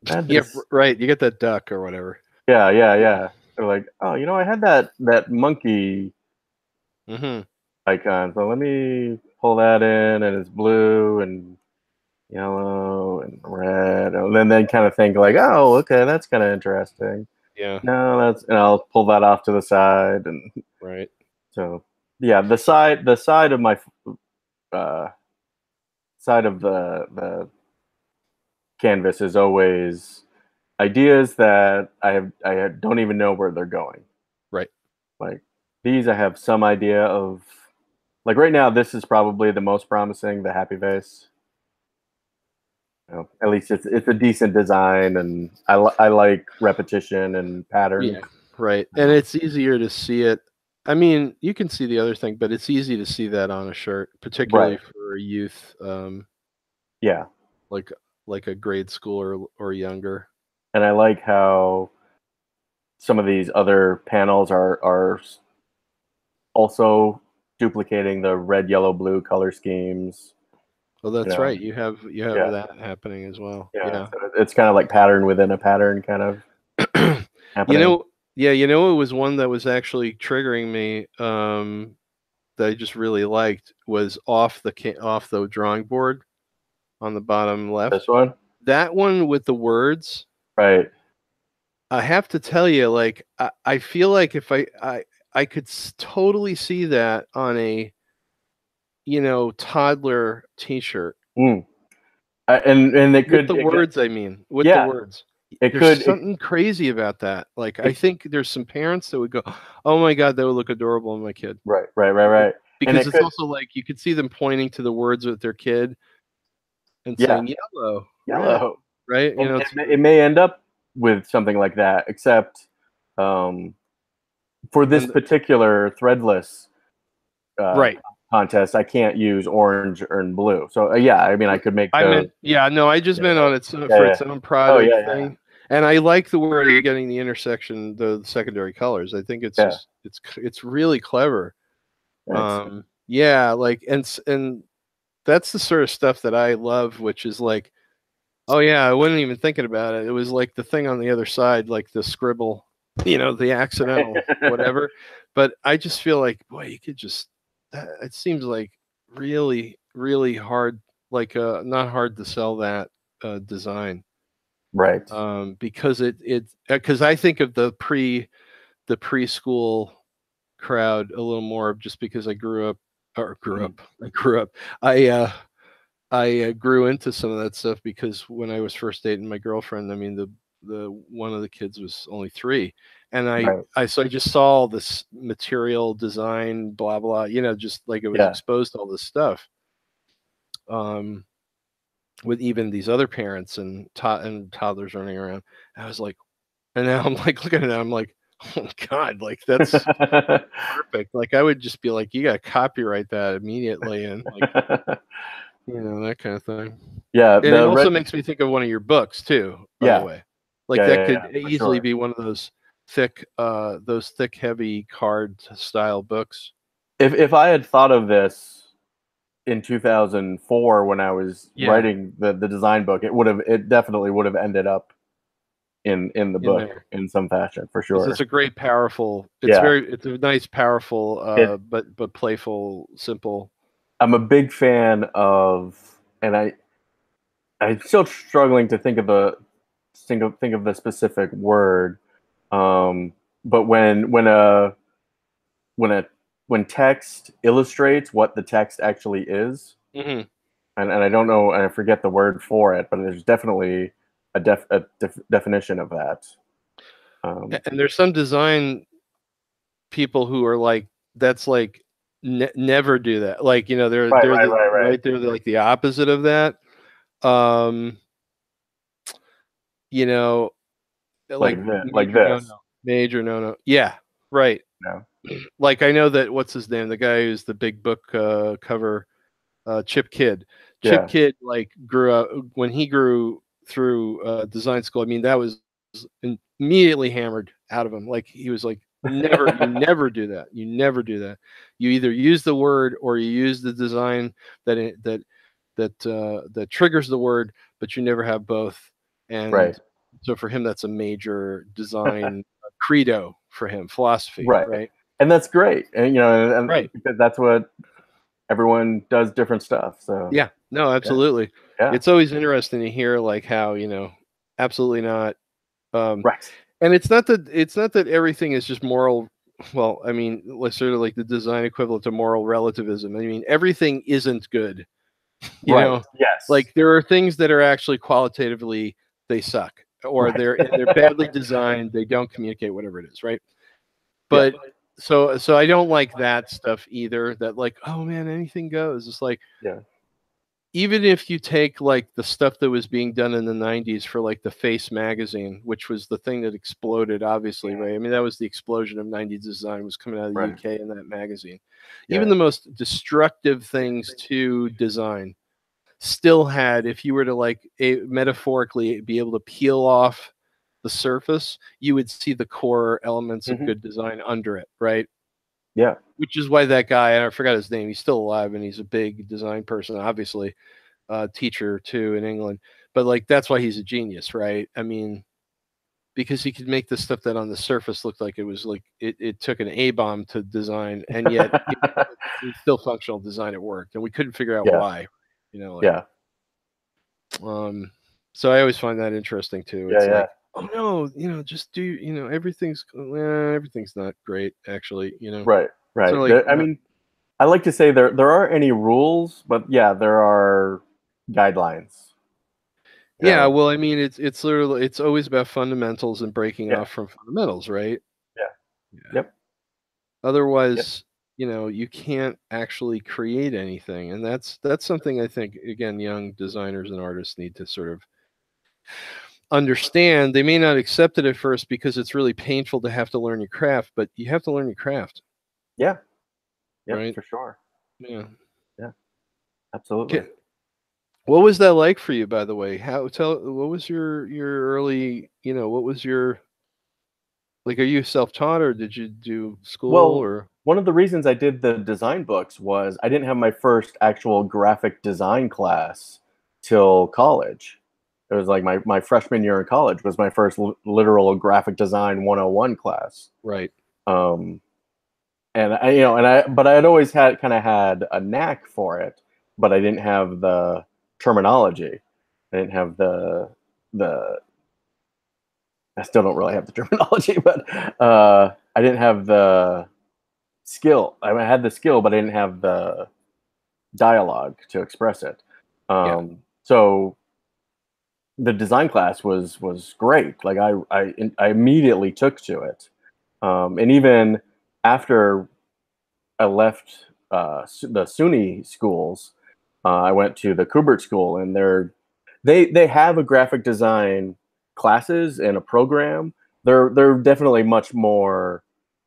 I had Yeah, this. right. You get that duck or whatever. Yeah, yeah, yeah. They're like, oh, I had that monkey Hmm. icon. So let me pull that in, and it's blue and yellow and red, and then kind of think like, oh, okay, that's kind of interesting. Yeah. No, and I'll pull that off to the side, and Right. so yeah, the side of my uh, side of the canvas is always ideas that I don't even know where they're going. Right. Like these, I have some idea of. Like right now, this is probably the most promising, the happy face. At least it's a decent design, and I like repetition and patterns. Yeah. Right. And it's easier to see it. I mean, you can see the other thing, but it's easy to see that on a shirt, particularly Right. for youth, Yeah. like a grade school or younger. And I like how some of these other panels are also duplicating the red, yellow, blue color schemes. Well, You that's know. right. You have Yeah. that happening as well. Yeah. Yeah. So it's kind of like pattern within a pattern kind of You happening. know, yeah, it was one that was actually triggering me, that I just really liked was off the drawing board on the bottom This left. one. That one with the words, Right. I have to tell you, like I feel like if I could totally see that on a toddler T-shirt Mm. And it with could the words. I mean, with the yeah, words. it There's could something crazy about that. Like I it think there's some parents that would go, "Oh my God, that would look adorable in my kid," right, right, right, right. And because it it's could also like you could see them pointing to the words with their kid and yeah, saying yellow, red, yellow. right? And It's it may end up with something like that, except um, for this and particular threadless uh, right. contest, I can't use orange and blue. So yeah, I mean, I could make I the meant, yeah, no, I just yeah, meant on its yeah, for yeah. its own Oh product yeah, yeah, thing. And I like the word you're getting the intersection, the secondary colors. I think it's yeah. just it's really clever. Thanks. Yeah, like and that's the sort of stuff that I love, which is like, oh yeah, I wasn't even thinking about it. It was like the thing on the other side, like the scribble, the accidental whatever. But I just feel like, boy, you could just. It seems like really, really hard, like not hard to sell that design, Right. because because I think of the preschool crowd a little more, just because I grew up or grew Mm. up I grew up I grew into some of that stuff because when I was first dating my girlfriend, I mean one of the kids was only 3, and Right. so I just saw all this material design, blah blah, just like it was Yeah. exposed to all this stuff. Um, with even these other parents and toddlers running around, I was like, and now I'm like looking at it, I'm like, oh God, like that's perfect. Like I would just be like, you got to copyright that immediately, and like that kind of thing. Yeah. And it The also red. makes me think of one of your books too, by the Yeah. way. Like Yeah. that Yeah. could Yeah. For easily sure. be one of those thick, heavy card style books. If I had thought of this in 2004 when I was Yeah, writing the design book, it definitely would have ended up in the in book there. in some fashion for Because it's sure. a great, powerful. Yeah. It's a nice, powerful, It. but playful, simple. I'm a big fan of, and I'm still struggling to think of the specific word. Um, but when a when text illustrates what the text actually is, Hmm. and I don't know, and I forget the word for it, but there's definitely a definition of that. And there's some design people who are like, that's like, never do that. Like Right, they're right, the right, right. right. They're like the opposite of that. Um, you know, like Like major no this. no, major no no. Yeah, right. No. Like I know that what's his name, the guy who's the big book cover, Chip Kidd. Chip Yeah. Kidd like grew up when he grew through design school. I mean, that was immediately hammered out of him. Like he was like, never, you never do that. You never do that. You either use the word or you use the design that triggers the word, but you never have both. Right. And so for him, that's a major design credo for him, philosophy, Right. right? And that's great. And Right. because that's what everyone does different stuff. So Yeah. No, yeah. absolutely. Yeah. It's always interesting to hear like how, absolutely not. Um, Right. and it's not that everything is just moral. Well, I mean, like sort of like the design equivalent to moral relativism. I mean, everything isn't good, you Right. know. Yes. Like there are things that are actually qualitatively they suck, or Right. they're badly designed. They don't communicate whatever it is, right? Yeah. But so I don't like that stuff either. That like, oh man, anything goes. It's like Yeah. even if you take like the stuff that was being done in the 90s for like the Face magazine, which was the thing that exploded, obviously, right? I mean, that was the explosion of 90s design was coming out of the Right. UK in that magazine. Even Yeah. the most destructive things to design still had, if you were to like metaphorically be able to peel off the surface, you would see the core elements of Hmm. good design under it, right? Yeah. Which is why that guy, and I forgot his name, he's still alive and he's a big design person, obviously, teacher too in England. But like that's why he's a genius, right? I mean, because he could make the stuff that on the surface looked like it was like it took an A bomb to design, and yet it was still functional design. It worked, and we couldn't figure out Yeah. why. Like Yeah. so I always find that interesting too. Yeah. It's Yeah. like, oh no, just do everything's not great actually. Right. So Right. like I mean, I like to say there aren't any rules, but yeah, there are guidelines. You yeah, know. well, I mean, it's literally it's always about fundamentals and breaking Yeah. off from fundamentals, right? Yeah. Yeah. Yep. Yep. Otherwise, you can't actually create anything, and that's something I think again young designers and artists need to sort of understand. They may not accept it at first because it's really painful to have to learn your craft, but you have to learn your craft, Yeah. Yep. right? For sure. Yeah. Yeah. Absolutely. Okay. What was that like for you, by the way? What was your early, what was your like? Are you self-taught or did you do school Well, or? one of the reasons I did the design books was I didn't have my first actual graphic design class till college. It was like my freshman year in college was my first literal graphic design 101 class. Right. Um, and but I had always had a knack for it, but I didn't have the terminology. I didn't have the I still don't really have the terminology, but I didn't have the skill. I mean, I had the skill, but I didn't have the dialogue to express it. Yeah. So the design class was great. Like I immediately took to it, and even after I left the SUNY schools, I went to the Kubert School, and they have a graphic design classes and a program. They're definitely much more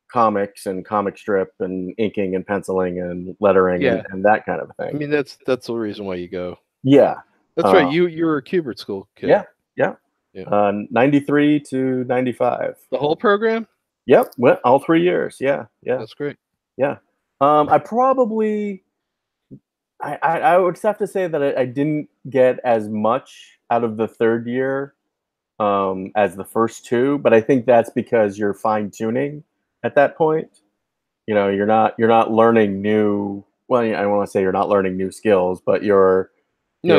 comics and comic strip and inking and penciling and lettering Yeah. and that kind of I thing. mean, that's the reason why you go. Yeah, That's right. uh, You were a Kubert school kid. yeah, yeah. Yeah. 93 to 95. The whole program? Yep, went all 3 years. Yeah, yeah, That's great. yeah. I probably I would have to say that I didn't get as much out of the third year as the first two, but I think that's because you're fine tuning at that point. You know, you're not learning new. Well, I don't want to say you're not learning new skills, but No,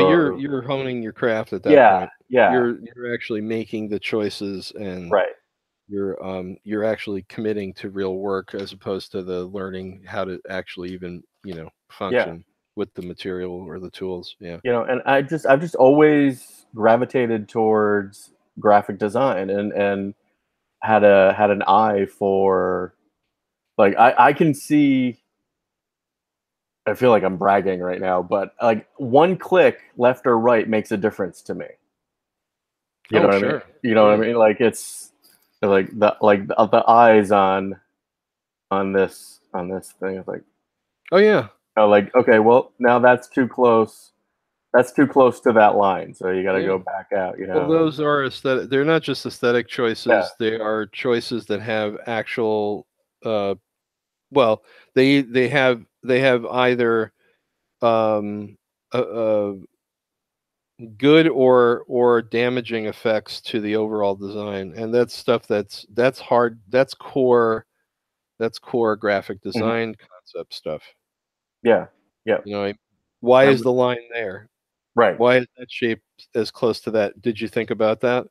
you're you're honing your craft at that yeah, point. yeah, You're actually making the choices, and right, you're actually committing to real work as opposed to the learning how to actually even, yeah. function with the material or the tools. Yeah. You know, and I've just always gravitated towards graphic design and had an eye for, like, I can see. I feel like I'm bragging right now, but like one click left or right makes a difference to me. You know Oh, what I mean? sure. You know what I Yeah. mean? Like it's like the eyes on this thing. It's like, Oh, yeah. like, okay, well, now that's too close. That's too close to that line, so you got to Yeah. go back out. You Well, know? those are aesthetic. They're not just aesthetic Yeah. choices. They are choices that have actual. Uh, well, they have either a good or damaging effects to the overall design, and that's stuff that's hard. That's core graphic Hmm. design concept stuff. Yeah. Yeah. Why is Um, the line there? right. Why is that shape as close to that? Did you think about that?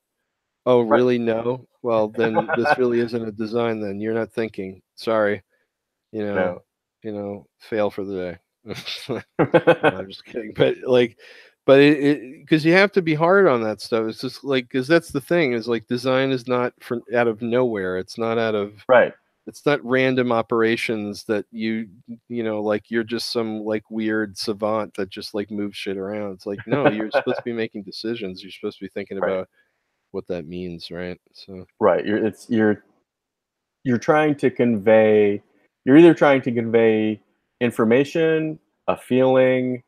Oh, Right. really? No. Well, then this really isn't a design. Then you're not thinking. Sorry. You know. No. Fail for the day. No, I'm just kidding. But it because you have to be hard on that stuff. It's just like, because that's the thing, is like design is not from out of nowhere. It's not out of, Right. it's not random operations that like you're just some like weird savant that just like moves shit around. It's like, no, you're supposed to be making decisions. You're supposed to be thinking Right. about what that means, right? So, Right. You're trying to convey. You're either trying to convey information, a feeling,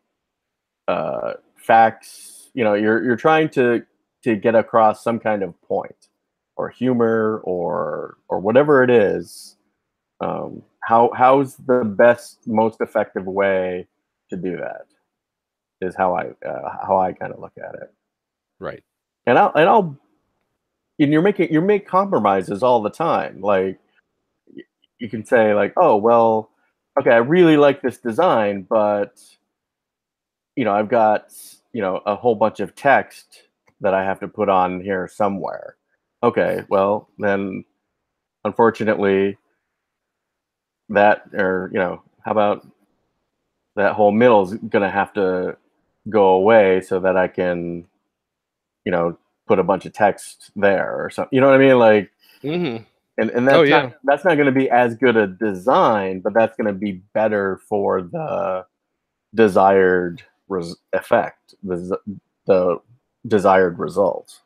facts. You know, you're trying to get across some kind of point, or humor, or whatever it is. How's the best, most effective way to do that? Is how I kind of look at it. right. And you make compromises all the time. Like you can say like, oh well, okay, I really like this design, but I've got a whole bunch of text that I have to put on here somewhere. Okay, well then, unfortunately, how about that whole middle is gonna have to go away so that I can you know put a bunch of text there or something. You know what I mean? Like, Hmm. and Oh, that's not yeah. that's not going to be as good a design, but that's going to be better for the desired effect, the desired result.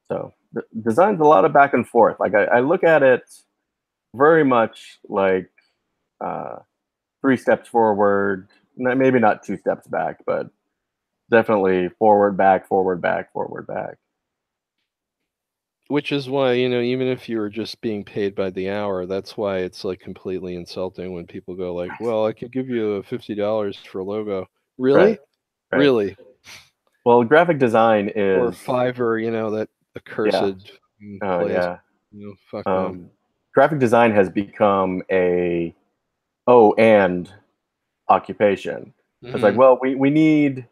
So design's a lot of back and forth. Like I look at it very much like uh, 3 steps forward, maybe not 2 steps back, but definitely forward, back, forward, back, forward, back. Which is why, even if you were just being paid by the hour, that's why it's like completely insulting when people go like, "Well, I could give you $50 for a logo." Right, Really? right. Really? Well, graphic design Or is Fiverr, that yeah, accursed oh place. yeah. Fuck them. Graphic design has become a and occupation. It's like, Mhm. well, we need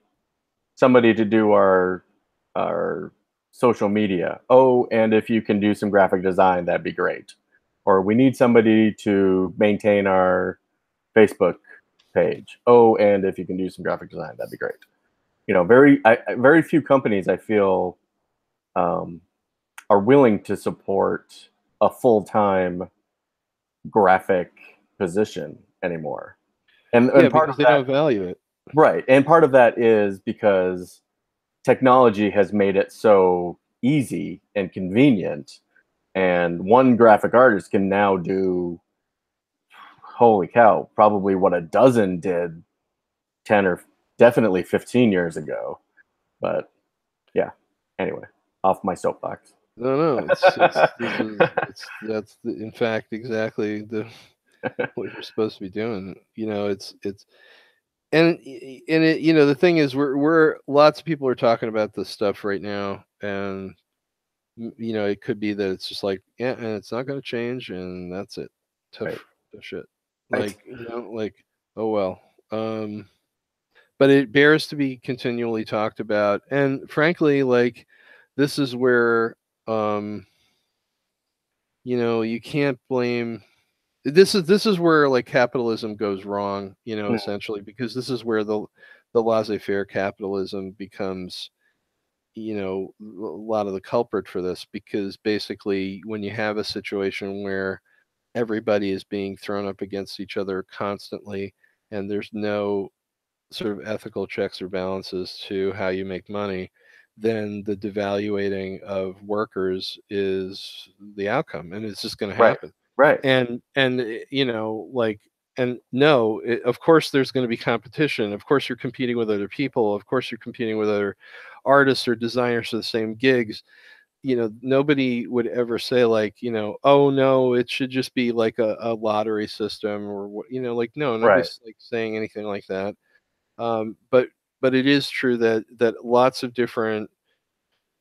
somebody to do our social media. Oh, and if you can do some graphic design, that'd be great. Or we need somebody to maintain our Facebook page. Oh, and if you can do some graphic design, that'd be great. very few companies I feel are willing to support a full-time graphic position anymore. And part because of they that, don't value it. right, and part of that is because technology has made it so easy and convenient, and one graphic artist can now do, holy cow, probably what a dozen did 10 or definitely 15 years ago. But yeah, anyway, off my soapbox. No, that's in fact exactly what you're supposed to be doing. It's and it, the thing is, we're lots of people are talking about this stuff right now, and it could be that it's just like, yeah, and it's not going to change, and that's it. Right. Tough shit. Right. Like, like, oh well. But it bears to be continually talked about, and frankly, like, this is where, you can't blame. This is where, like, capitalism goes wrong, Mm. essentially, because this is where the laissez-faire capitalism becomes, a lot of the culprit for this, because basically when you have a situation where everybody is being thrown up against each other constantly, and there's no sort of ethical checks or balances to how you make money, then the devaluating of workers is the outcome, and it's just going to Right. happen. Right. And like, and no, of course there's going to be competition. Of course you're competing with other people. Of course you're competing with other artists or designers for the same gigs. Nobody would ever say, like, oh no, it should just be like a lottery system, or what, like, no, Right. nobody's like saying anything like that. But it is true that lots of different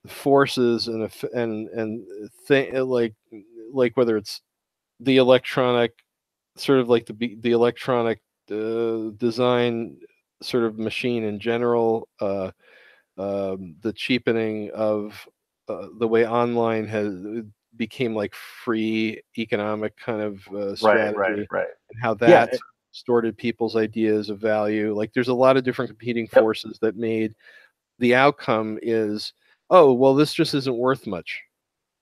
forces and like whether it's the electronic, sort of like the electronic design sort of machine in general, the cheapening of the way online has became like free economic kind of Right. Right. strategy, Right. and how Yeah. that distorted people's ideas of value. Like, there's a lot of different competing Yep. forces that made the outcome is, oh well, this just isn't worth much.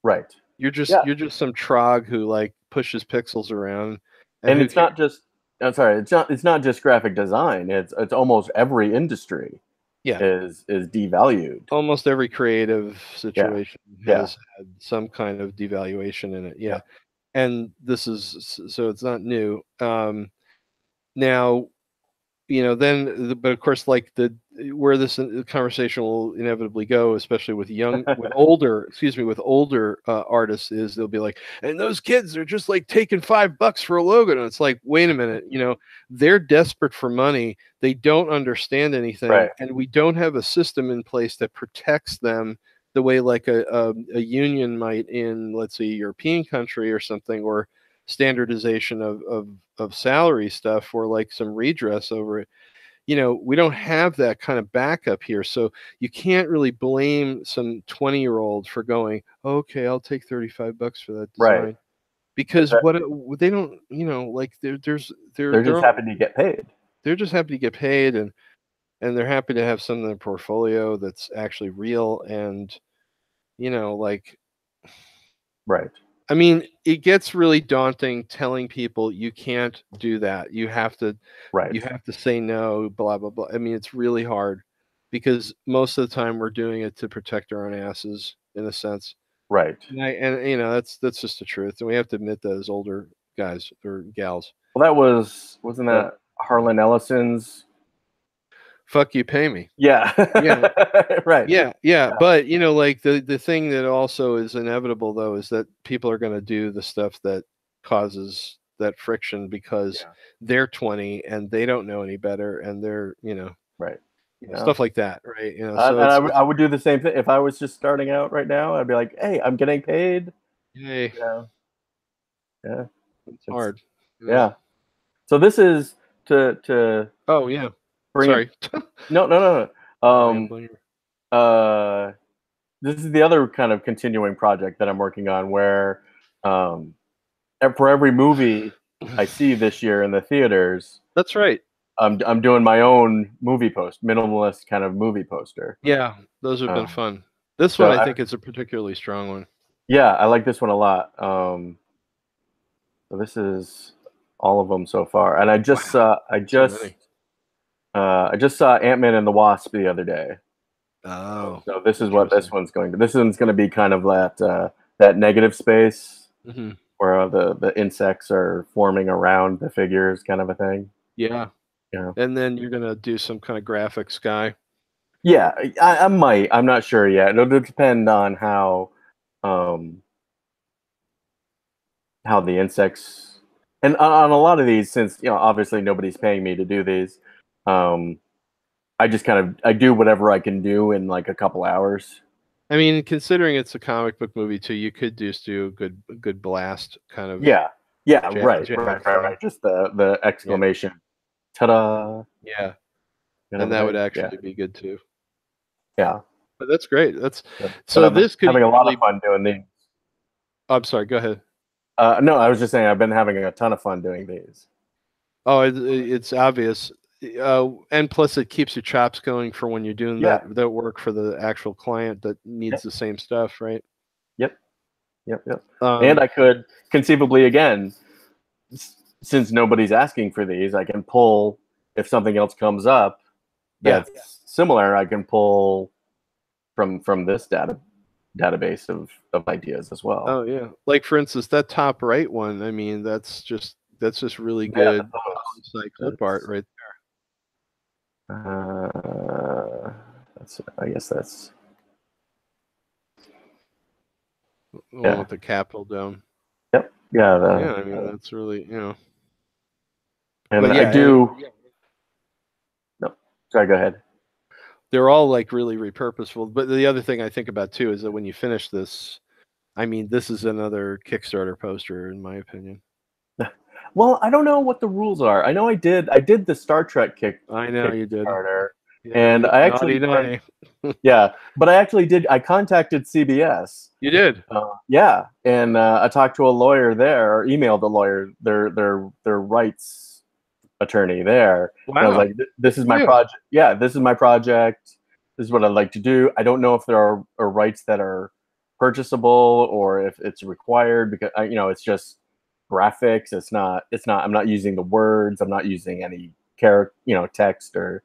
Right. You're just Yeah. you're just some trog who, like, pushes pixels around, and And who it's cares? not just. I'm sorry. It's not just graphic design. It's almost every industry Yeah, is devalued. almost every creative Yeah. situation Yeah. has had some kind of devaluation in it. Yeah. Yeah, and this is, so it's not new. Now, then, but of course, like, where this conversation will inevitably go, especially with older artists, is they'll be like, and those kids are just like taking $5 for a logo, and it's like, wait a minute, they're desperate for money, they don't understand anything, Right. and we don't have a system in place that protects them the way, like, a union might in, let's say, a European country or something, or standardization of salary stuff, or like some redress over it. We don't have that kind of backup here. So you can't really blame some 20-year-old for going, okay, I'll take $35 for that Right. design, because what they don't, like, They're just happy to get paid. they're just happy to get paid, and they're happy to have some in their portfolio that's actually real. And like, Right. I mean, it gets really daunting telling people you can't do that. Right. You have to say no, blah blah blah. I mean, it's really hard, because most of the time we're doing it to protect our own asses, in a sense. Right. And that's just the truth, and we have to admit that as older guys or gals. Well, wasn't But that Harlan Ellison's? fuck you, pay me. Yeah. Yeah, Right. yeah. Yeah. But like, the thing that also is inevitable, though, is that people are going to do the stuff that causes that friction, because Yeah. they're 20 and they don't know any better, and they're, Right. Yeah. stuff like that, right? And So I would do the same thing if I was just starting out right now. I'd be like, "Hey, I'm getting paid." hey, Yeah. Yeah. it's It's hard. yeah. So this is to Oh yeah, bring it. sorry. No, no, no, no. Blame you, blame you. Uh, this is the other kind of continuing project that I'm working on, where for every movie I see this year in the theaters, That's right. I'm doing my own movie post, minimalist kind of movie poster. Yeah, those have been fun. This one So I think is a particularly strong one. yeah, I like this one a lot. So this is all of them so far, and Wow, so many. I just saw Ant-Man and the Wasp the other day. Oh, So this is what this interesting. one's going to. This one's going to be kind of that negative space Hmm. where the insects are forming around the figures, kind of a thing. Yeah, You know. and then you're gonna do some kind of graphics guy. Yeah, I might. I'm not sure yet. It'll depend on um, how the insects and on a lot of these, since obviously nobody's paying me to do these. Um, I just I do whatever I can do in like a couple hours. I mean, considering it's a comic book movie too, you could just do a good blast kind of Yeah, yeah, jam right. thing. Just the Yeah, exclamation, ta-da! yeah, Kind and of a that would thing. Yeah, actually be good too. yeah. But that's great. That's But so. I've been This could having a lot of easily. fun doing these. Oh, I'm sorry. Go ahead. No, I was just saying I've been having a ton of fun doing these. Oh, it's obvious. And plus, it keeps your chops going for when you're doing Yeah. that work for the actual client that needs Yep. the same stuff, right? Yep. Yep. Yep. And Um, I could conceivably again, since nobody's asking for these, I can pull if something else comes up yeah. that's similar. I can pull from this database of ideas as well. Oh, yeah. Like for instance, that top right one. I mean, that's just really Yeah, good poli-sci clip art that's right uh, I guess that's there. The one yeah. with the Capitol dome. Yep. Yeah. Yeah, I mean that's really And But I yeah, do. No, sorry. Go ahead. they're all like really repurposeful. But the other thing I think about too is that when you finish this, I mean, this is another Kickstarter poster, in my opinion. Well, I don't know what the rules are. I know I did the Star Trek I know you did. Kickstarter, Yeah, and I naughty, actually went. naughty. Yeah, but I actually did. I contacted CBS. You did. Yeah, and I talked to a lawyer there, or emailed the lawyer, their rights attorney there, and I was Wow. like, "This is my Yeah. project. Yeah, this is my project. This is what I'd like to do. I don't know if there are rights that are purchasable or if it's required because it's just graphics. It's not. It's not. I'm not using the words. I'm not using any text or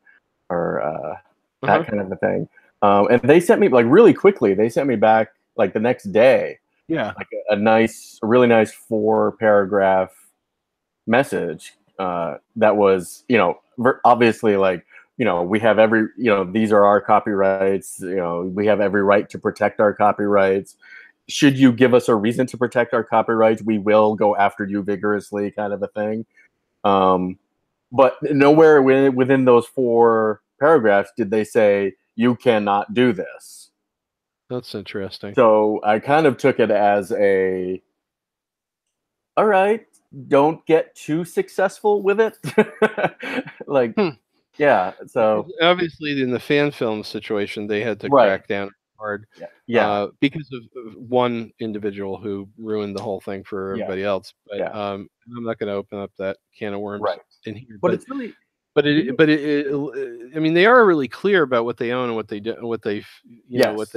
that Uh-huh. kind of a thing. And they sent me like really quickly. They sent me back like the next day, Yeah. like a really nice 4-paragraph message that was, obviously like, we have these are our copyrights. We have every right to protect our copyrights. Should you give us a reason to protect our copyrights, we will go after you vigorously, kind of a thing. But nowhere within those 4 paragraphs did they say you cannot do this. That's interesting. So I kind of took it as all right, don't get too successful with it. Like, Hmm. yeah. So Obviously, in the fan film situation, they had to right. crack down hard Yeah. Yeah. because of one individual who ruined the whole thing for Yeah. everybody else. But Yeah. I'm not going to open up that can of worms Right. in here. But it's really I mean, they are really clear about what they own and what they do, what they, yes. what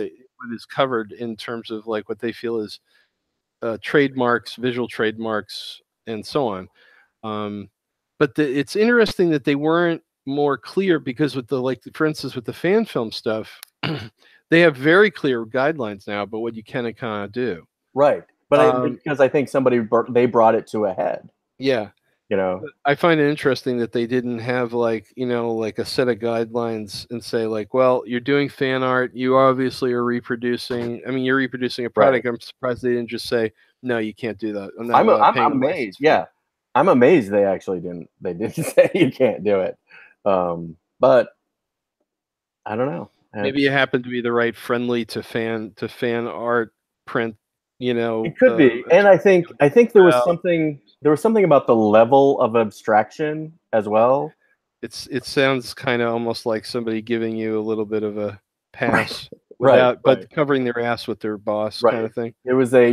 is covered in terms of like what they feel is trademarks, visual trademarks, and so on. Um, but it's interesting that they weren't more clear because with for instance, with the fan film stuff, they have very clear guidelines now about what you can and cannot do. Right. But Um, because I think they brought it to a head. yeah, You know. I find it interesting that they didn't have like like a set of guidelines and say like, well, you're doing fan art, you obviously are reproducing. I mean, you're reproducing a Right. product. I'm surprised they didn't just say no, you can't do that. I'm not without I'm paying a amazed. license fee. Yeah. I'm amazed they actually didn't. They didn't say you can't do it. But I don't know. Maybe it happened to be the right friendly to fan art print, It could be, and I think well, there was something about the level of abstraction as well. it sounds kind of almost like somebody giving you a little bit of a Right, pass right, without, right, but covering their ass with their boss kind right. of thing. It was a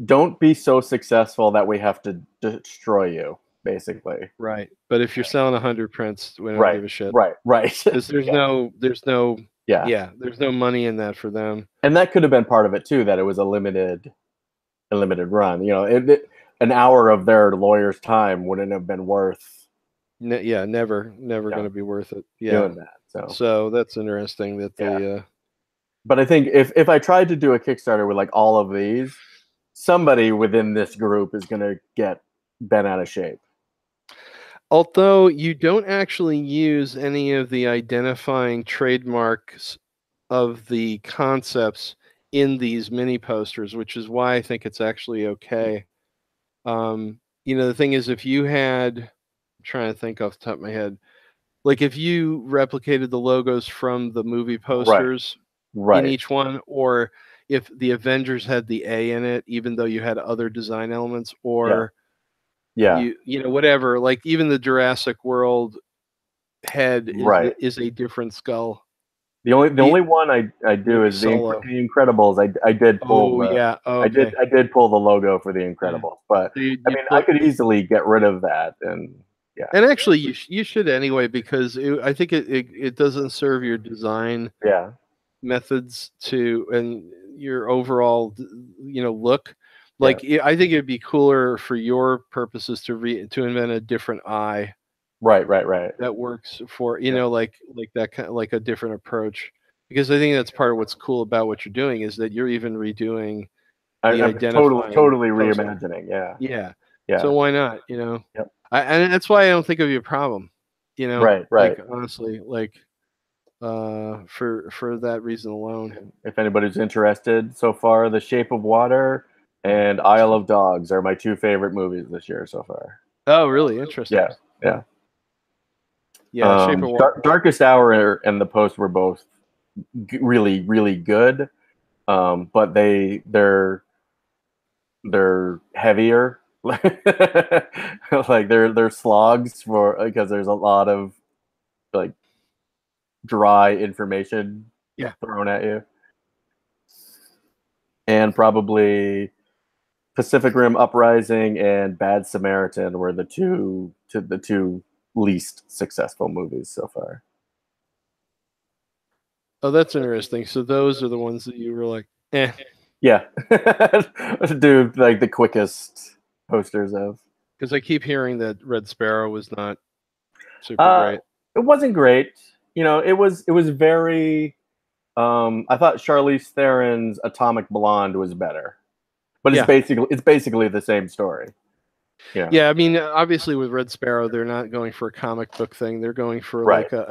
don't be so successful that we have to destroy you. basically. Right. But if you're selling 100 prints, we don't Right, give a shit. right, right. Because there's no, Yeah, there's no money in that for them. and that could have been part of it too. That it was a limited run. You know, an hour of their lawyer's time wouldn't have been worth Never you going know, to be worth it. Yeah. doing that. So So that's interesting that yeah, they, but I think if I tried to do a Kickstarter with like all of these, somebody within this group is going to get bent out of shape. although you don't actually use any of the identifying trademarks of the concepts in these mini posters, which is why I think it's actually okay. The thing is, if you had, I'm trying to think off the top of my head, like if you replicated the logos from the movie Right, posters in right. each one, or if the Avengers had the A in it, even though you had other design elements, Yeah, or yeah. whatever, like even the Jurassic World head Right. is a different skull. The The only one I do movie is Solo. the Incredibles. I did pull Oh the yeah, okay. I did pull the logo for the Yeah. Incredibles, but So I you mean I put, could easily get rid of that and yeah, and actually you should anyway, because I think it doesn't serve your design yeah, methods to and your overall look. yeah. Like I think it'd be cooler for your purposes to invent a different eye Right, right, right. that works for Yeah. like that kind of, like a different approach, because I think that's part of what's cool about what you're doing is that you're even redoing the I'm identifying totally poster. reimagining. Yeah, Yeah. yeah. So why not, Yep. and that's why I don't think of your problem, Right, like right. honestly, like for that reason alone. If anybody's interested, so far, The Shape of Water and Isle of Dogs are my two favorite movies this year so far. Oh, really interesting. Yeah, yeah. Yeah, Shape of Water. Darkest Hour and The Post were both really, really good, but they're heavier. Like they're slogs for because there's a lot of like dry information Yeah. thrown at you, and probably Pacific Rim Uprising and Bad Samaritan were the two least successful movies so far. Oh, that's interesting. So those are the ones that you were like, eh, Yeah, do like the quickest posters of. because I keep hearing that Red Sparrow was not super Uh, great. it wasn't great. You know, it was very. I thought Charlize Theron's Atomic Blonde was better, but Yeah. it's basically the same story. Yeah. Yeah, I mean, obviously with Red Sparrow, they're not going for a comic book thing. They're going for Right. like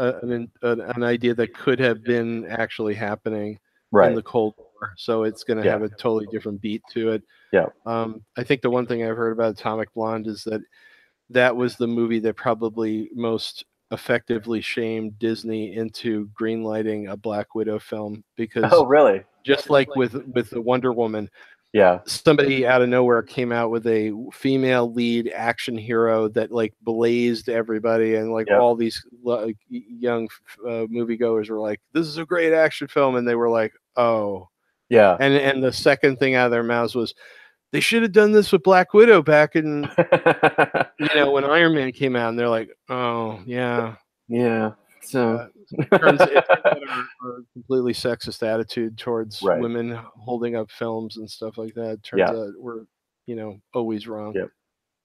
an idea that could have been actually happening in Right. the Cold War. So it's going to Yeah. have a totally different beat to it. Yeah. I think the one thing I've heard about Atomic Blonde is that that was the movie that probably most effectively shamed Disney into greenlighting a Black Widow film, because Oh, really? just like with the Wonder Woman, Yeah. somebody out of nowhere came out with a female lead action hero that like blazed everybody, and like Yep. all these like young moviegoers were like, "This is a great action film," and they were like, "Oh." Yeah. And the second thing out of their mouths was, "They should have done this with Black Widow back in when Iron Man came out," and they're like, "Oh yeah." Yeah. So It turns out our completely sexist attitude towards right. women holding up films and stuff like that turns Yeah. out we're always wrong. Yep.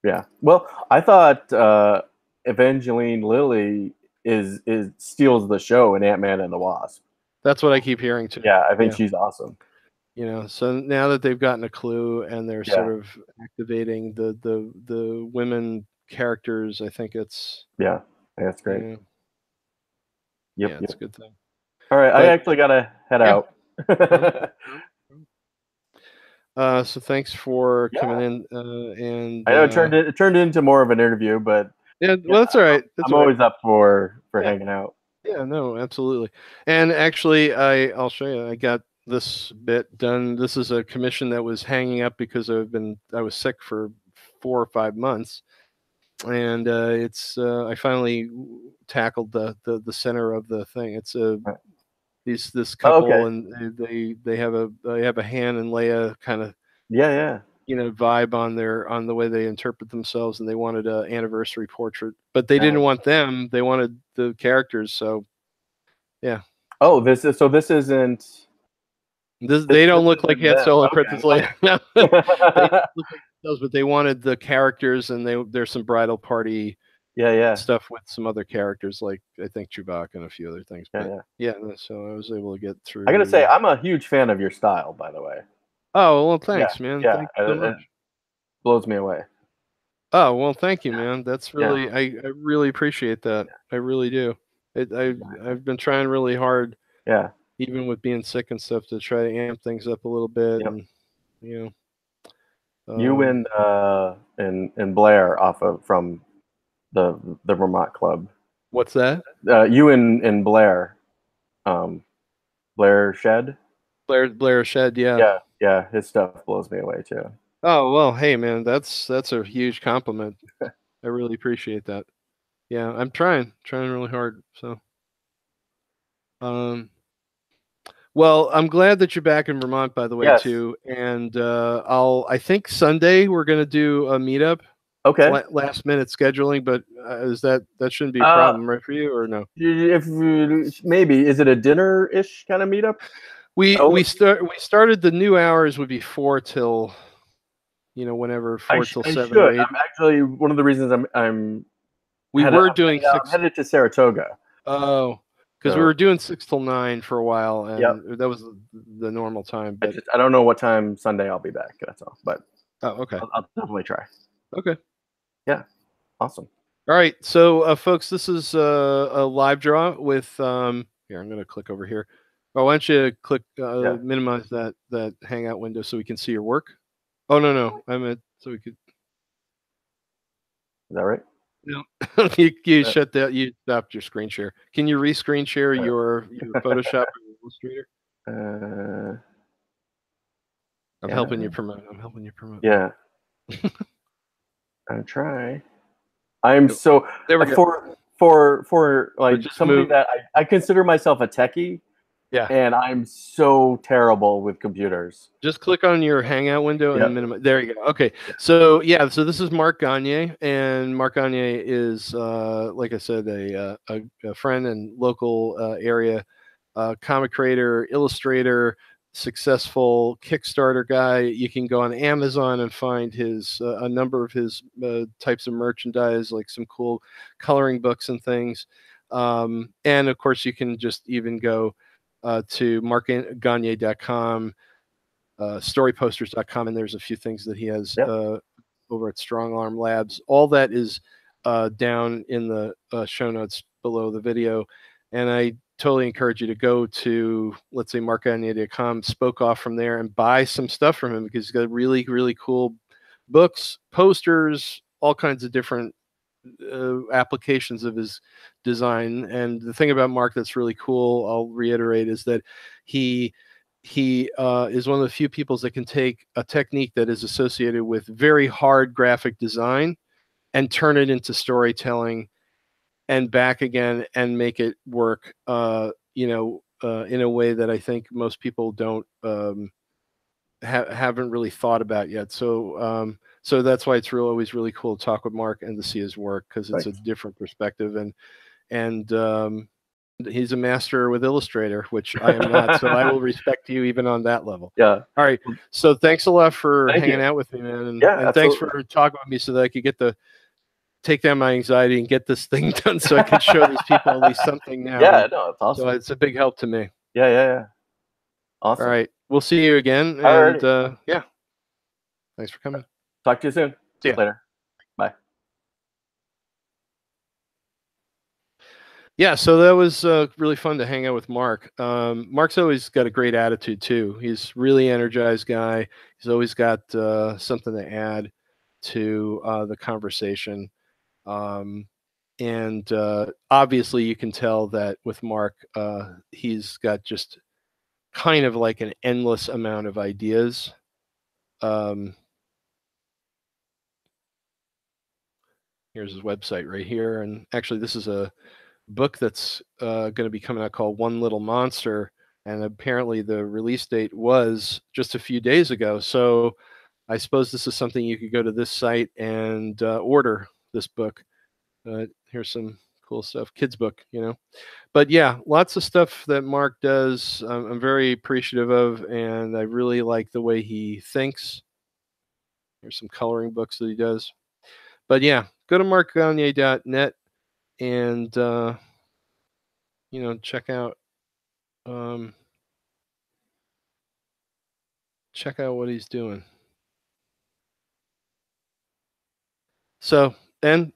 Yeah. Well, I thought Evangeline Lilly is steals the show in Ant-Man and the Wasp. That's what I keep hearing too. Yeah, I think she's awesome. So now that they've gotten a clue and they're Yeah. sort of activating the women characters, I think it's Yeah. That's great. yeah, Yep. it's a good thing. All right, I But actually gotta head out. So thanks for Yeah. coming in, and I know it turned into more of an interview, but yeah, well, that's all right. That's I'm all right. always up for Yeah. hanging out. Yeah, no, absolutely. And actually, I'll show you. I got this bit done. This is a commission that was hanging up because I was sick for 4 or 5 months, and I finally tackled the center of the thing. It's this Oh, couple, okay. and they have a Han and Leia kind of Yeah, yeah. vibe on the way they interpret themselves, and they wanted an anniversary portrait, but they didn't want them. They wanted the characters. So, yeah. Oh, this isn't. They don't look like isn't Han them. Solo and Okay. Princess Leia. No. They look like themselves, but they wanted the characters, and there's some bridal party stuff with some other characters, like I think Chewbacca and a few other things. But so I was able to get through. I gotta say, I'm a huge fan of your style, by the way. Oh, well, thanks, man. Yeah, Thanks so much. it blows me away. Oh, well, thank you, man. That's really I really appreciate that. I really do. I've been trying really hard. Yeah. Even with being sick and stuff, to try to amp things up a little bit, and you and Blair from the Vermont Club. What's that? You and Blair, Blair Shed. Blair Shed, yeah. Yeah. His stuff blows me away too. Oh, well, hey, man, that's a huge compliment. I really appreciate that. Yeah, I'm trying really hard. So, well, I'm glad that you're back in Vermont, by the way, too. And I think Sunday we're gonna do a meetup. Okay. Last minute scheduling, but that shouldn't be a problem, right, for you, or no? If maybe, is it a dinner-ish kind of meetup? We started, the new hours would be 4 till, whenever 4 till 7 or 8. I'm actually, one of the reasons I'm doing 6. I'm headed to Saratoga. Oh, because we were doing 6 till 9 for a while, and that was the normal time. But I don't know what time Sunday I'll be back. That's all. But okay, I'll definitely try. Okay. Yeah. Awesome. All right, so folks, this is a live draw with here. I'm going to click over here. Oh, why don't you click minimize that Hangout window so we can see your work? Oh, no, I meant so we could. Is that right? No, you shut that. You stopped your screen share. Can you re-screen share your Photoshop or Illustrator? I'm helping you promote. Yeah. I try. I'm so there we go. For like somebody that I consider myself a techie. Yeah. And I'm so terrible with computers. Just click on your Hangout window and minimize. There you go. Okay. So so this is Mark Gonyea, and Mark Gonyea is, like I said, a friend and local area comic creator, illustrator, successful Kickstarter guy. You can go on Amazon and find his a number of his types of merchandise, like some cool coloring books and things. And of course, you can just even go to markgonyea.com, storyposters.com, and there's a few things that he has over at Strong Arm Labs. All that is down in the show notes below the video, and I totally encourage you to go to, let's say, markgonyea.com, spoke off from there, and buy some stuff from him, because he's got really, really cool books, posters, all kinds of different applications of his design. And the thing about Mark that's really cool, I'll reiterate, is that he is one of the few people that can take a technique that is associated with very hard graphic design and turn it into storytelling and back again, and make it work in a way that I think most people don't haven't really thought about yet. So so that's why it's always really cool to talk with Mark and to see his work, because it's a different perspective, and he's a master with Illustrator, which I am not. So I will respect you even on that level. Yeah. All right. So thanks a lot for hanging out with me, man, and thanks for talking with me so that I could take down my anxiety and get this thing done, so I can show these people at least something now. Yeah, no, it's awesome. So it's a big help to me. Yeah. Awesome. All right. We'll see you again. And thanks for coming. Talk to you soon. See you later. Bye. Yeah, so that was really fun to hang out with Mark. Mark's always got a great attitude too. He's really energized guy. He's always got something to add to the conversation. And obviously you can tell that with Mark, he's got just kind of like an endless amount of ideas. Here's his website right here. And actually, this is a book that's going to be coming out called One Little Monster. And apparently the release date was just a few days ago. So I suppose this is something you could go to this site and order this book. Here's some cool stuff, kids book, But yeah, lots of stuff that Mark does. I'm very appreciative of, and I really like the way he thinks. There's some coloring books that he does. But yeah, go to markgonyea.net and check out what he's doing. So, and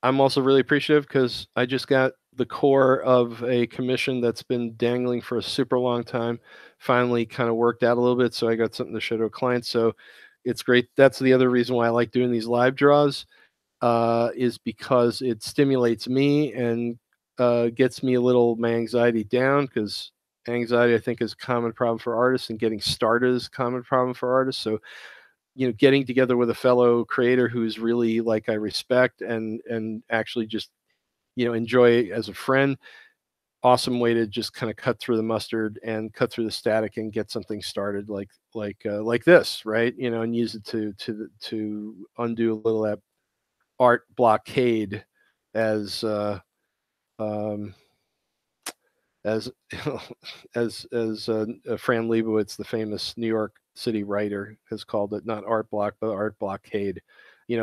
I'm also really appreciative because I just got the core of a commission that's been dangling for a super long time. Finally, kind of worked out a little bit, so I got something to show to a client. So, it's great. That's the other reason why I like doing these live draws, is because it stimulates me and gets me a little my anxiety down, because anxiety, I think, is a common problem for artists, and getting started is a common problem for artists. So getting together with a fellow creator who's really like I respect and actually just enjoy as a friend, awesome way to just kind of cut through the mustard and cut through the static and get something started like this, right? And use it to undo a little of that art blockade, as um, as Fran Lebowitz, the famous New York City writer, has called it, not art block, but art blockade.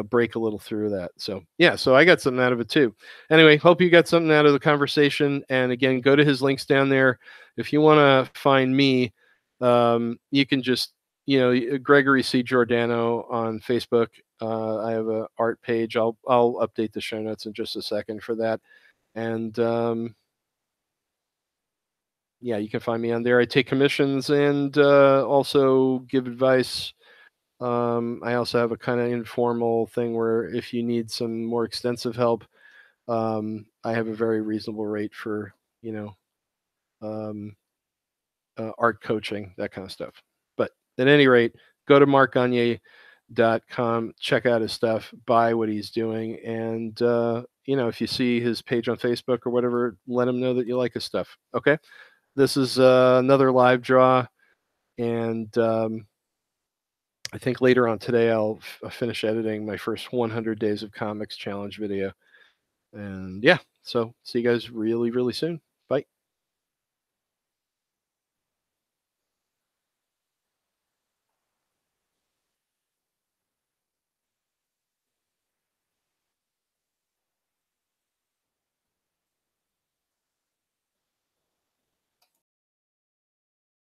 Break a little through that. So yeah, so I got something out of it too. Anyway, hope you got something out of the conversation. And again, go to his links down there. If you want to find me, you can just Gregory C. Giordano on Facebook. I have an art page. I'll update the show notes in just a second for that. And yeah, you can find me on there. I take commissions and also give advice. I also have a kind of informal thing where if you need some more extensive help, I have a very reasonable rate for, um, art coaching, that kind of stuff. But at any rate, go to markgonyea.com, check out his stuff, buy what he's doing. And, if you see his page on Facebook or whatever, let him know that you like his stuff. Okay. This is another live draw, and I think later on today I'll finish editing my first 100 Days of Comics Challenge video. And yeah, so see you guys really, really soon.